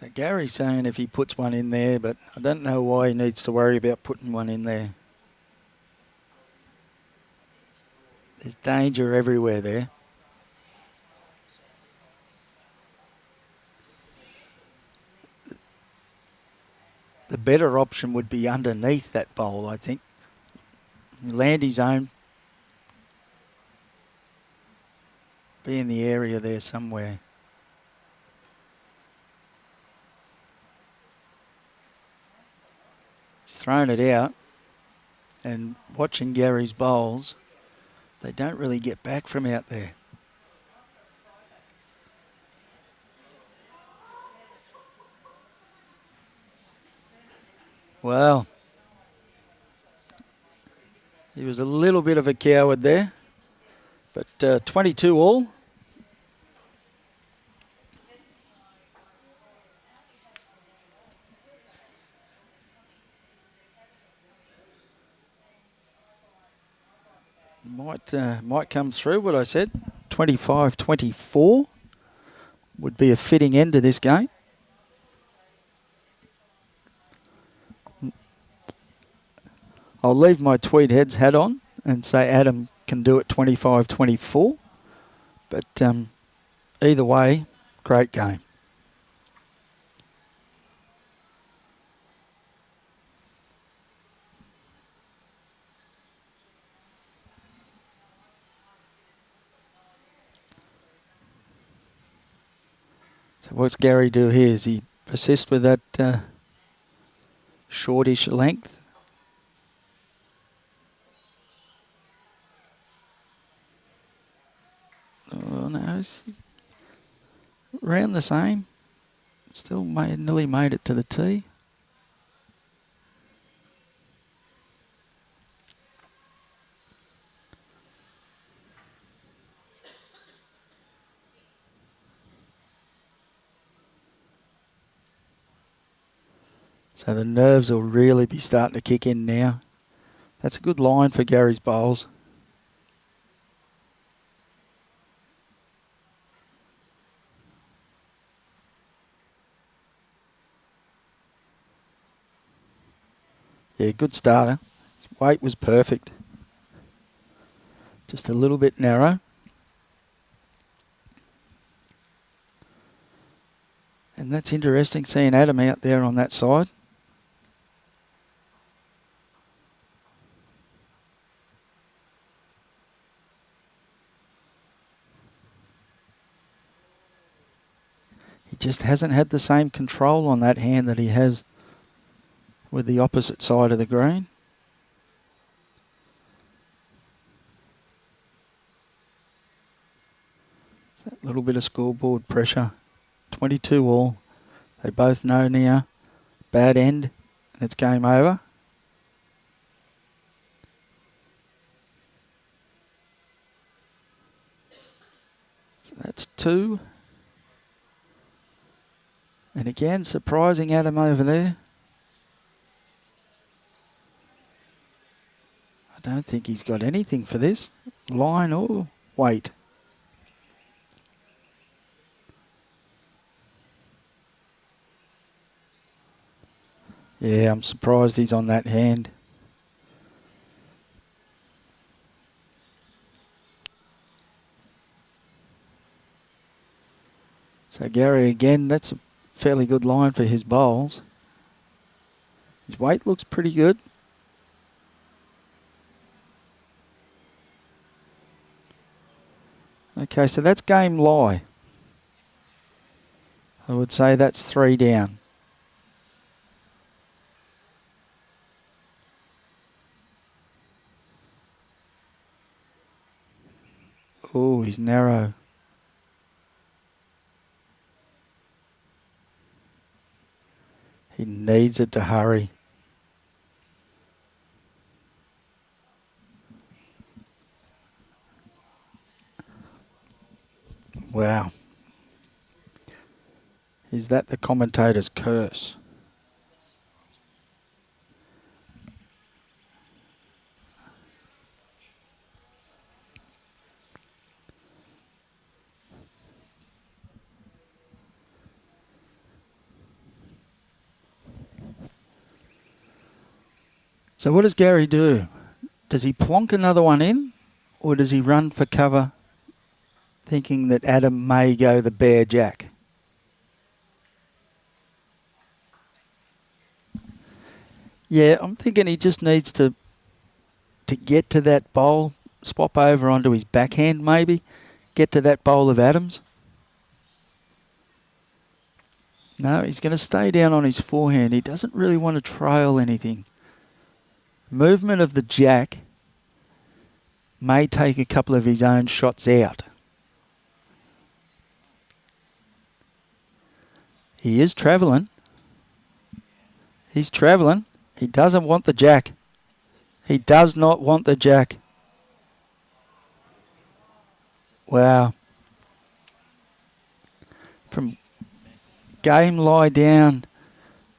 So Gary's saying if he puts one in there, but I don't know why he needs to worry about putting one in there. There's danger everywhere there. The better option would be underneath that bowl, I think. Land his own. Be in the area there somewhere. He's thrown it out. And watching Gary's bowls, they don't really get back from out there. Well, he was a little bit of a coward there. But 22 all. Might come through what I said. 25-24 would be a fitting end to this game. I'll leave my Tweed Heads hat on and say Adam can do it 25-24. But either way, great game. So what's Gary do here? Is he persist with that shortish length? Oh no, it's around the same. Still nearly made it to the tee. So the nerves will really be starting to kick in now. That's a good line for Gary's bowls. Yeah, good starter. His weight was perfect. Just a little bit narrow. And that's interesting seeing Adam out there on that side. He just hasn't had the same control on that hand that he has with the opposite side of the green. That little bit of scoreboard pressure. 22 all. They both know now. Bad end, and it's game over. So that's 2. And again, surprising Adam over there. I don't think he's got anything for this. Line or weight. Yeah, I'm surprised he's on that hand. So Gary again, that's a fairly good line for his bowls. His weight looks pretty good. Okay, so that's game lie. I would say that's 3 down. Oh, he's narrow. He needs it to hurry. Wow. Is that the commentator's curse? So what does Gary do? Does he plonk another one in, or does he run for cover thinking that Adam may go the bare jack? Yeah, I'm thinking he just needs to get to that bowl, swap over onto his backhand maybe, get to that bowl of Adam's. No, he's going to stay down on his forehand. He doesn't really want to trail anything. Movement of the jack may take a couple of his own shots out. He is travelling. He's travelling. He doesn't want the jack. He does not want the jack. Wow. From game lie down,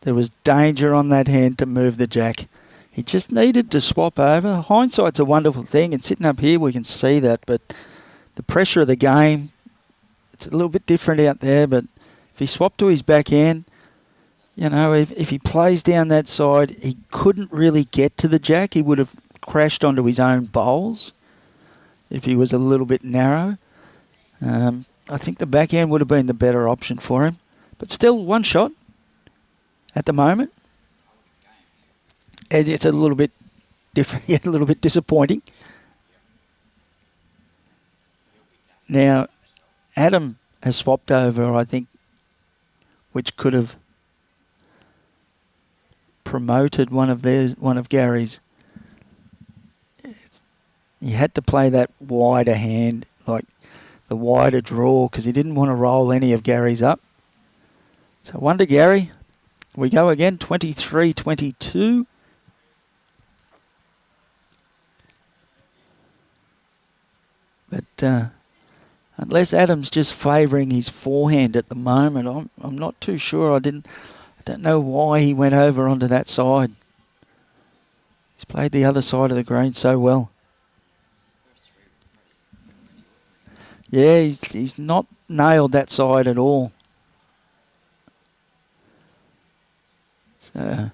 there was danger on that hand to move the jack. He just needed to swap over. Hindsight's a wonderful thing, and sitting up here we can see that, but the pressure of the game, it's a little bit different out there, but if he swapped to his backhand, you know, if he plays down that side, he couldn't really get to the jack. He would have crashed onto his own bowls if he was a little bit narrow. I think the backhand would have been the better option for him. But still, one shot at the moment. It's a little bit different, a little bit disappointing. Now, Adam has swapped over, I think, which could have promoted one of Gary's. He had to play that wider hand, like the wider draw, because he didn't want to roll any of Gary's up. So 1 to Gary. We go again, 23-22. But unless Adam's just favouring his forehand at the moment, I'm not too sure. I didn't Don't know why he went over onto that side. He's played the other side of the green so well. Yeah, he's not nailed that side at all. So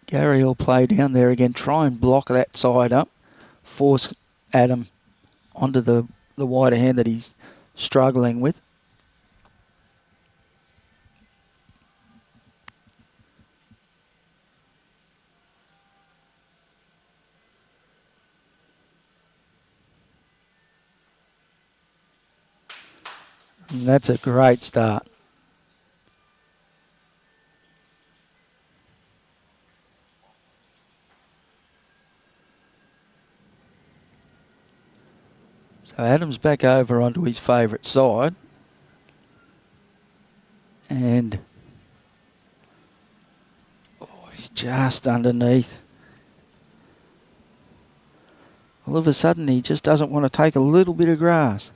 Gary will play down there again, try and block that side up, force Adam onto the wider hand that he's struggling with. And that's a great start. So Adam's back over onto his favourite side. And he's just underneath. All of a sudden he just doesn't want to take a little bit of grass.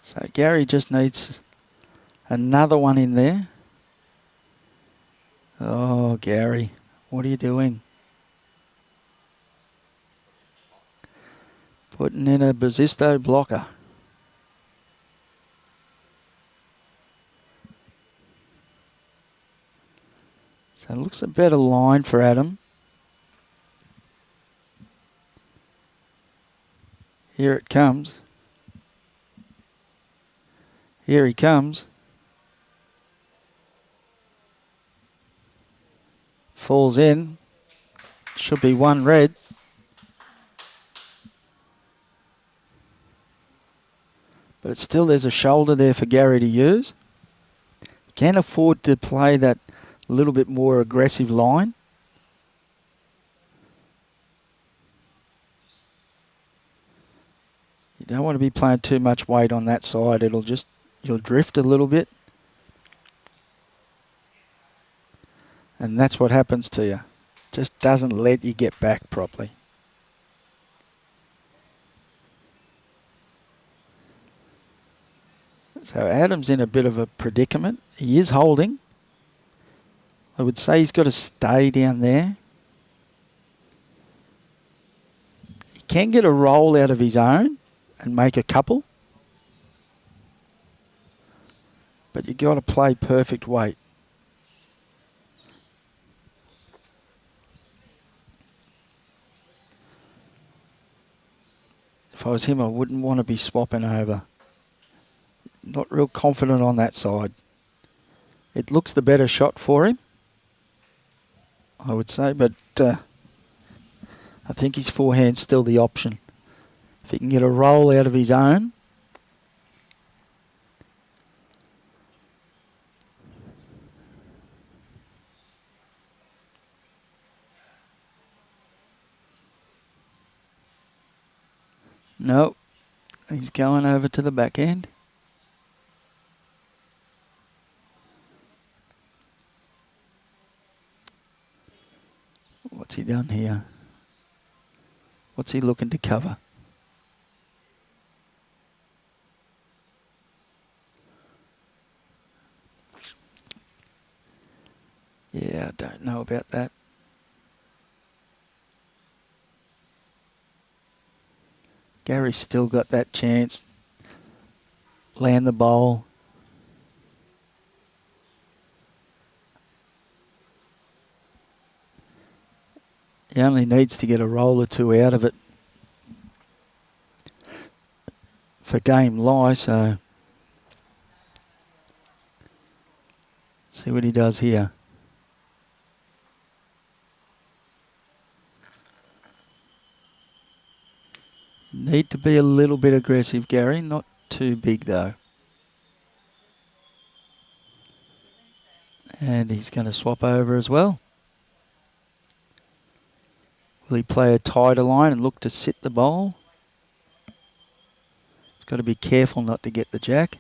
So Gary just needs another one in there. Oh, Gary, what are you doing? Putting in a Basisto blocker. So it looks a better line for Adam. Here it comes. Here he comes. Falls in. Should be one red. But it's still, there's a shoulder there for Gary to use. Can afford to play that little bit more aggressive line. You don't want to be playing too much weight on that side. You'll drift a little bit. And that's what happens to you. Just doesn't let you get back properly. So Adam's in a bit of a predicament. He is holding. I would say he's got to stay down there. He can get a roll out of his own and make a couple. But you've got to play perfect weight. If I was him, I wouldn't want to be swapping over. Not real confident on that side. It looks the better shot for him, I would say, but I think his forehand's still the option. If he can get a roll out of his own. No, he's going over to the back end. What's he done here? What's he looking to cover? Yeah, I don't know about that. Gary's still got that chance. Land the bowl. He only needs to get a roll or two out of it for game lie, so see what he does here. Need to be a little bit aggressive, Gary. Not too big, though. And he's going to swap over as well. Will he play a tighter line and look to sit the bowl? He's got to be careful not to get the jack.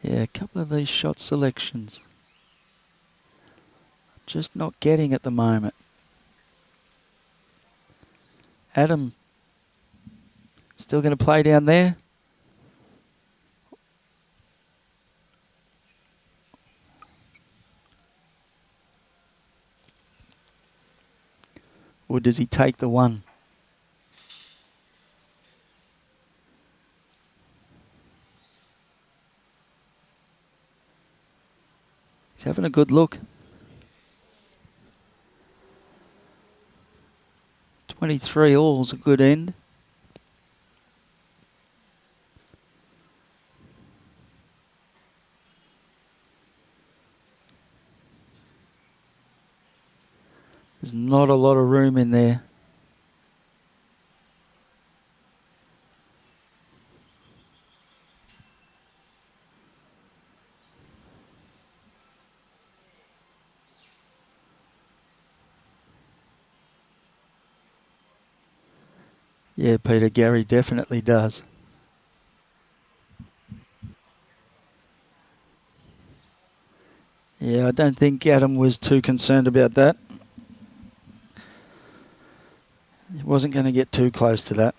Yeah, a couple of these shot selections. Just not getting at the moment. Adam still going to play down there. Or does he take the one? He's having a good look. 23 all's a good end. There's not a lot of room in there. Yeah, Peter, Gary definitely does. Yeah, I don't think Adam was too concerned about that. He wasn't going to get too close to that.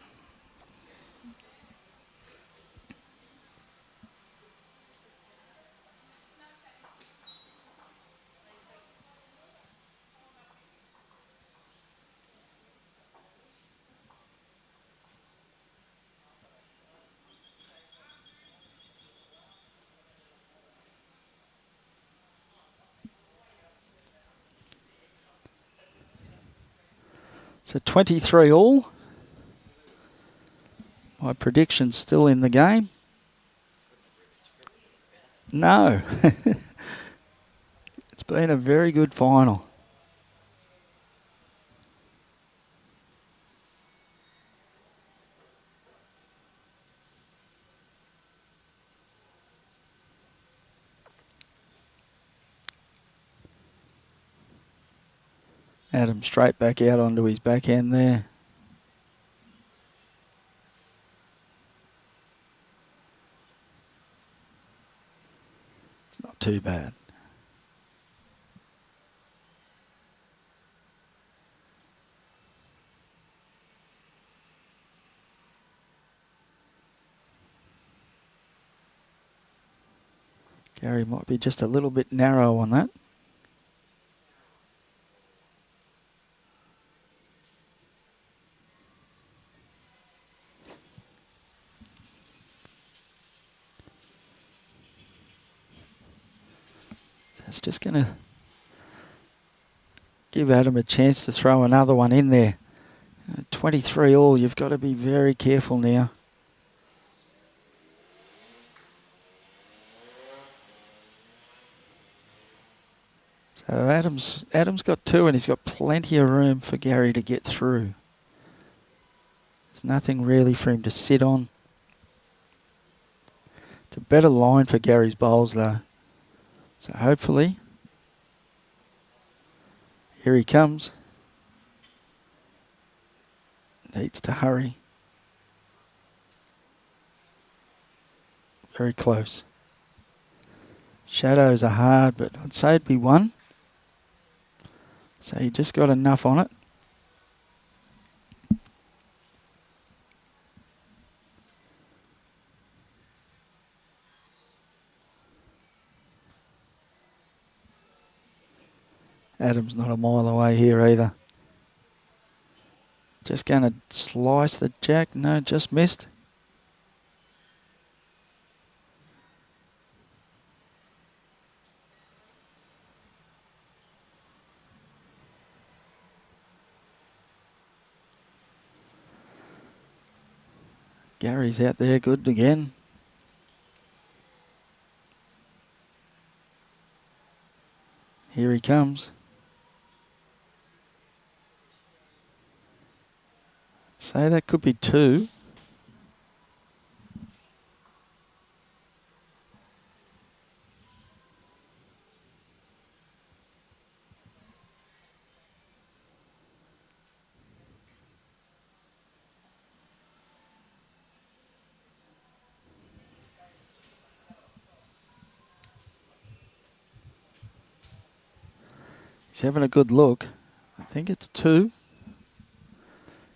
So 23 all. My prediction's still in the game. No. It's been a very good final. Adam straight back out onto his backhand there. It's not too bad. Gary might be just a little bit narrow on that. It's just going to give Adam a chance to throw another one in there. 23 all, you've got to be very careful now. So Adam's got two and he's got plenty of room for Gary to get through. There's nothing really for him to sit on. It's a better line for Gary's bowls though. So hopefully, here he comes. Needs to hurry. Very close. Shadows are hard, but I'd say it'd be one. So he just got enough on it. Adam's not a mile away here either. Just going to slice the jack. No, just missed. Gary's out there good again. Here he comes. So that could be two. He's having a good look. I think it's 2.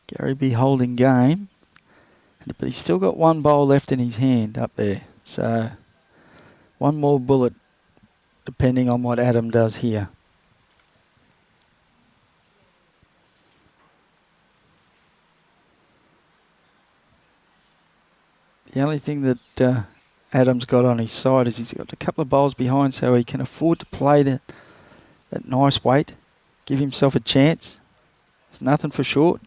Gary be holding game. But he's still got 1 bowl left in his hand up there. So 1 more bullet depending on what Adam does here. The only thing that Adam's got on his side is he's got a couple of bowls behind, so he can afford to play that nice weight. Give himself a chance. There's nothing for short.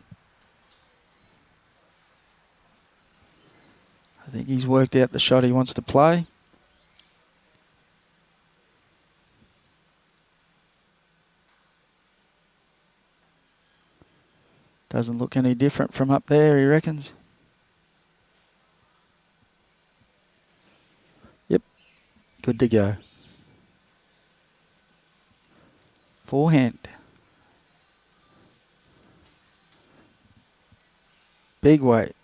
I think he's worked out the shot he wants to play. Doesn't look any different from up there, he reckons. Yep, good to go. Forehand. Big weight.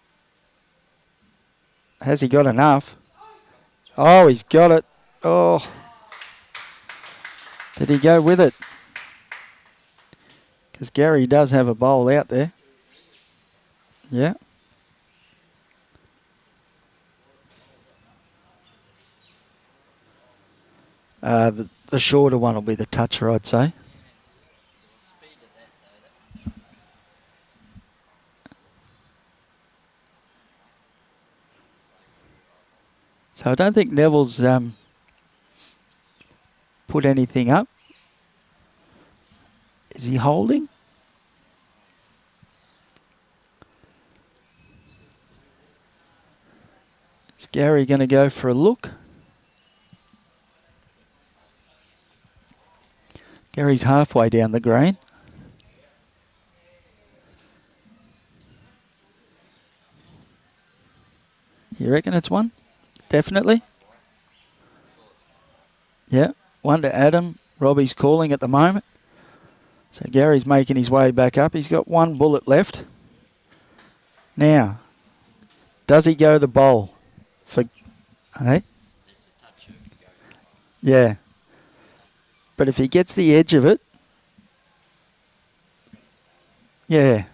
Has he got enough? Oh, he's got it. Oh. Did he go with it? Because Gary does have a bowl out there. Yeah. The shorter one will be the toucher, I'd say. So I don't think Neville's put anything up. Is he holding? Is Gary going to go for a look? Gary's halfway down the green. You reckon it's 1? Definitely. Yeah, 1 to Adam. Robbie's calling at the moment. So Gary's making his way back up. He's got 1 bullet left. Now, does he go the bowl? Hey? Yeah. But if he gets the edge of it, yeah,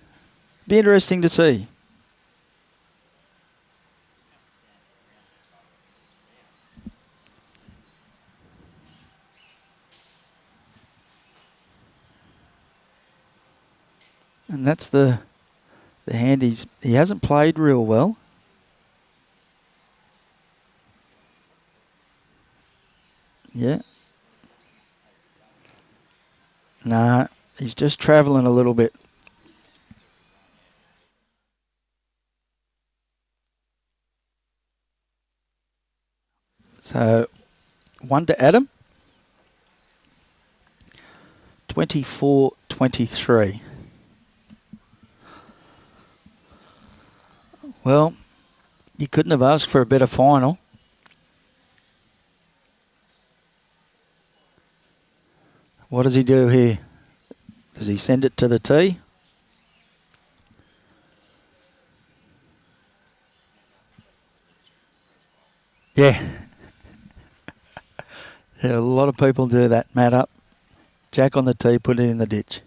be interesting to see. And that's the hand he hasn't played real well. Yeah. Nah, he's just travelling a little bit. So 1 to Adam. 24-23. Well, you couldn't have asked for a better final. What does he do here? Does he send it to the tee? Yeah. Yeah, a lot of people do that. Mat up, jack on the tee, put it in the ditch.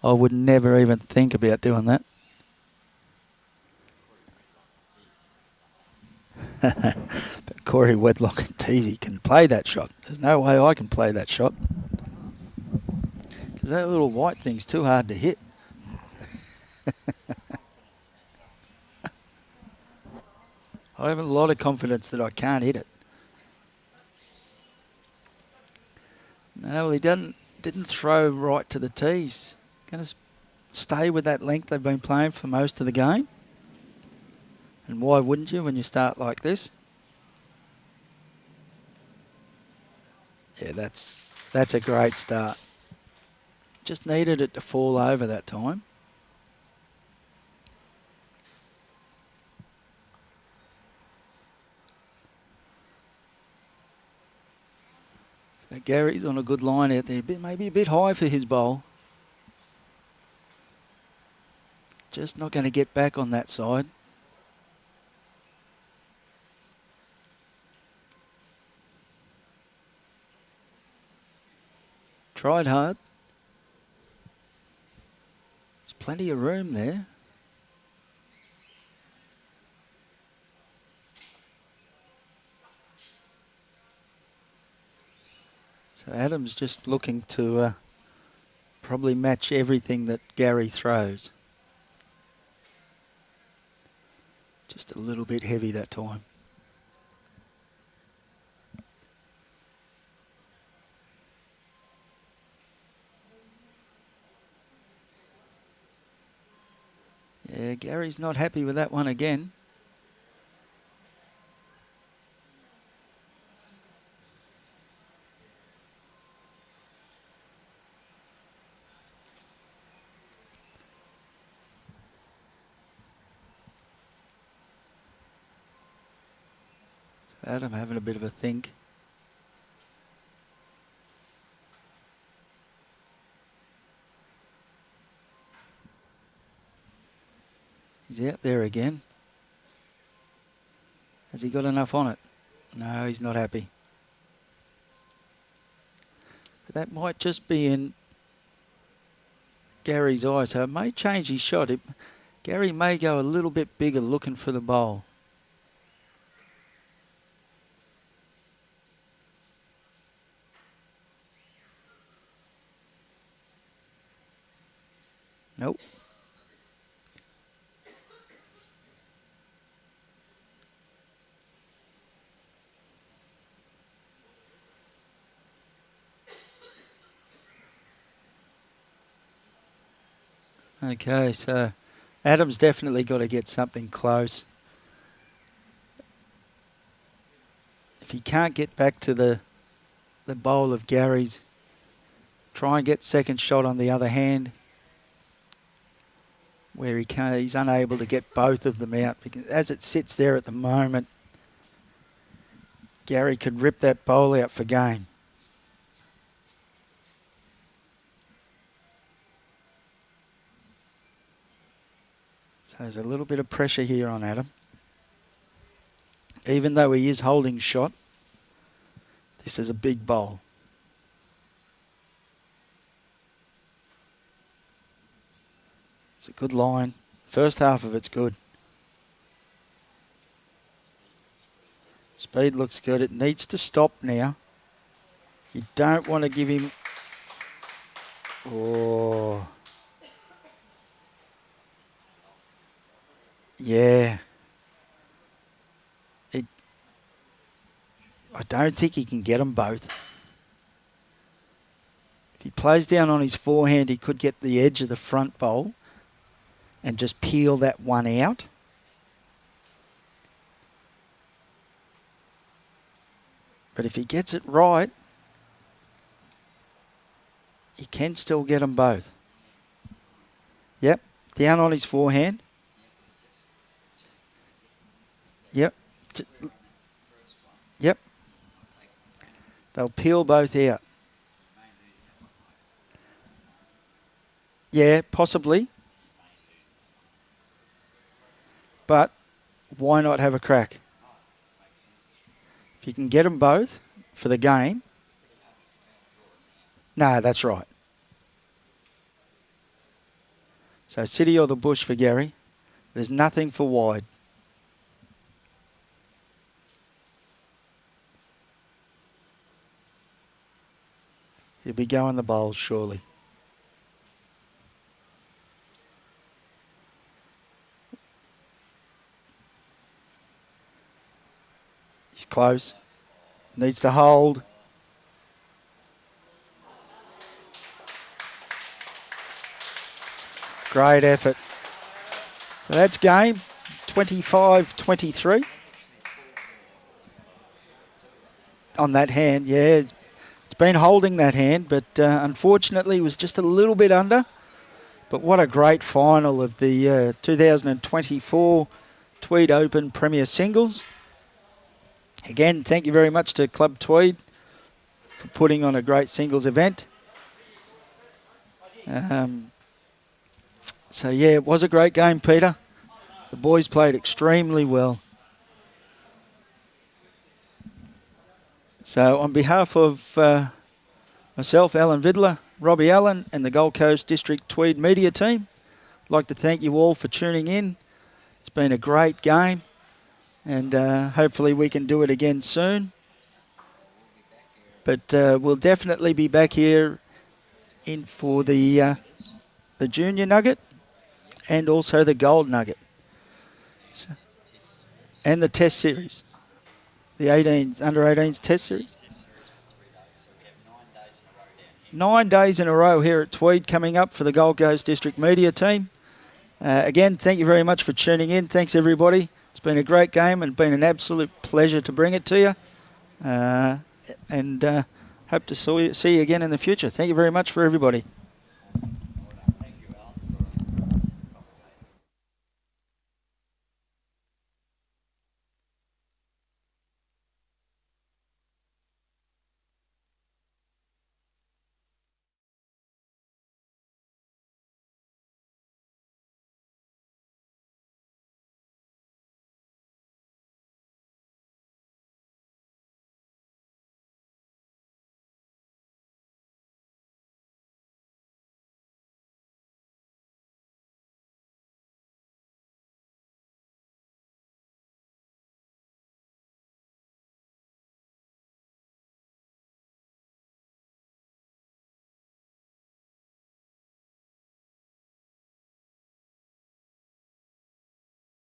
I would never even think about doing that. But Corey Wedlock and Teasy can play that shot. There's no way I can play that shot. Because that little white thing's too hard to hit. I have a lot of confidence that I can't hit it. No, he didn't throw right to the tees. Going to stay with that length they've been playing for most of the game. And why wouldn't you when you start like this? Yeah, that's a great start. Just needed it to fall over that time. So Gary's on a good line out there. Maybe a bit high for his bowl. Just not going to get back on that side. Tried hard. There's plenty of room there. So Adam's just looking to probably match everything that Gary throws. Just a little bit heavy that time. Yeah, Gary's not happy with that one again. So Adam having a bit of a think. He's out there again. Has he got enough on it? No, he's not happy. But that might just be in Gary's eye, so it may change his shot. Gary may go a little bit bigger looking for the bowl. Nope. Okay, so Adam's definitely got to get something close. If he can't get back to the bowl of Gary's, try and get second shot on the other hand, where he's unable to get both of them out, because as it sits there at the moment, Gary could rip that bowl out for game. So there's a little bit of pressure here on Adam. Even though he is holding shot, this is a big bowl. It's a good line. First half of it's good. Speed looks good. It needs to stop now. You don't want to give him... Oh... Yeah. I don't think he can get them both. If he plays down on his forehand, he could get the edge of the front bowl and just peel that one out. But if he gets it right, he can still get them both. Yep, down on his forehand. Yep. Yep. They'll peel both out. Yeah, possibly. But why not have a crack? If you can get them both for the game. No, that's right. So city or the bush for Gary. There's nothing for wide. He'll be going the bowls, surely. He's close. Needs to hold. Great effort. So that's game. 25-23. On that hand, yeah. It's been holding that hand, but unfortunately was just a little bit under. But what a great final of the 2024 Tweed Open Premier Singles. Again, thank you very much to Club Tweed for putting on a great singles event. So, yeah, it was a great game, Peter. The boys played extremely well. So, on behalf of myself, Alan Vidler, Robbie Allen, and the Gold Coast District Tweed Media team. I'd like to thank you all for tuning in. It's been a great game, and hopefully we can do it again soon. But we'll definitely be back here in for the Junior Nugget and also the Gold Nugget. So, and the Test Series. The 18s, under 18s Test Series. 9 days in a row here at Tweed coming up for the Gold Coast District Media team. Again, thank you very much for tuning in. Thanks, everybody. It's been a great game and been an absolute pleasure to bring it to you. And hope to see you again in the future. Thank you very much for everybody.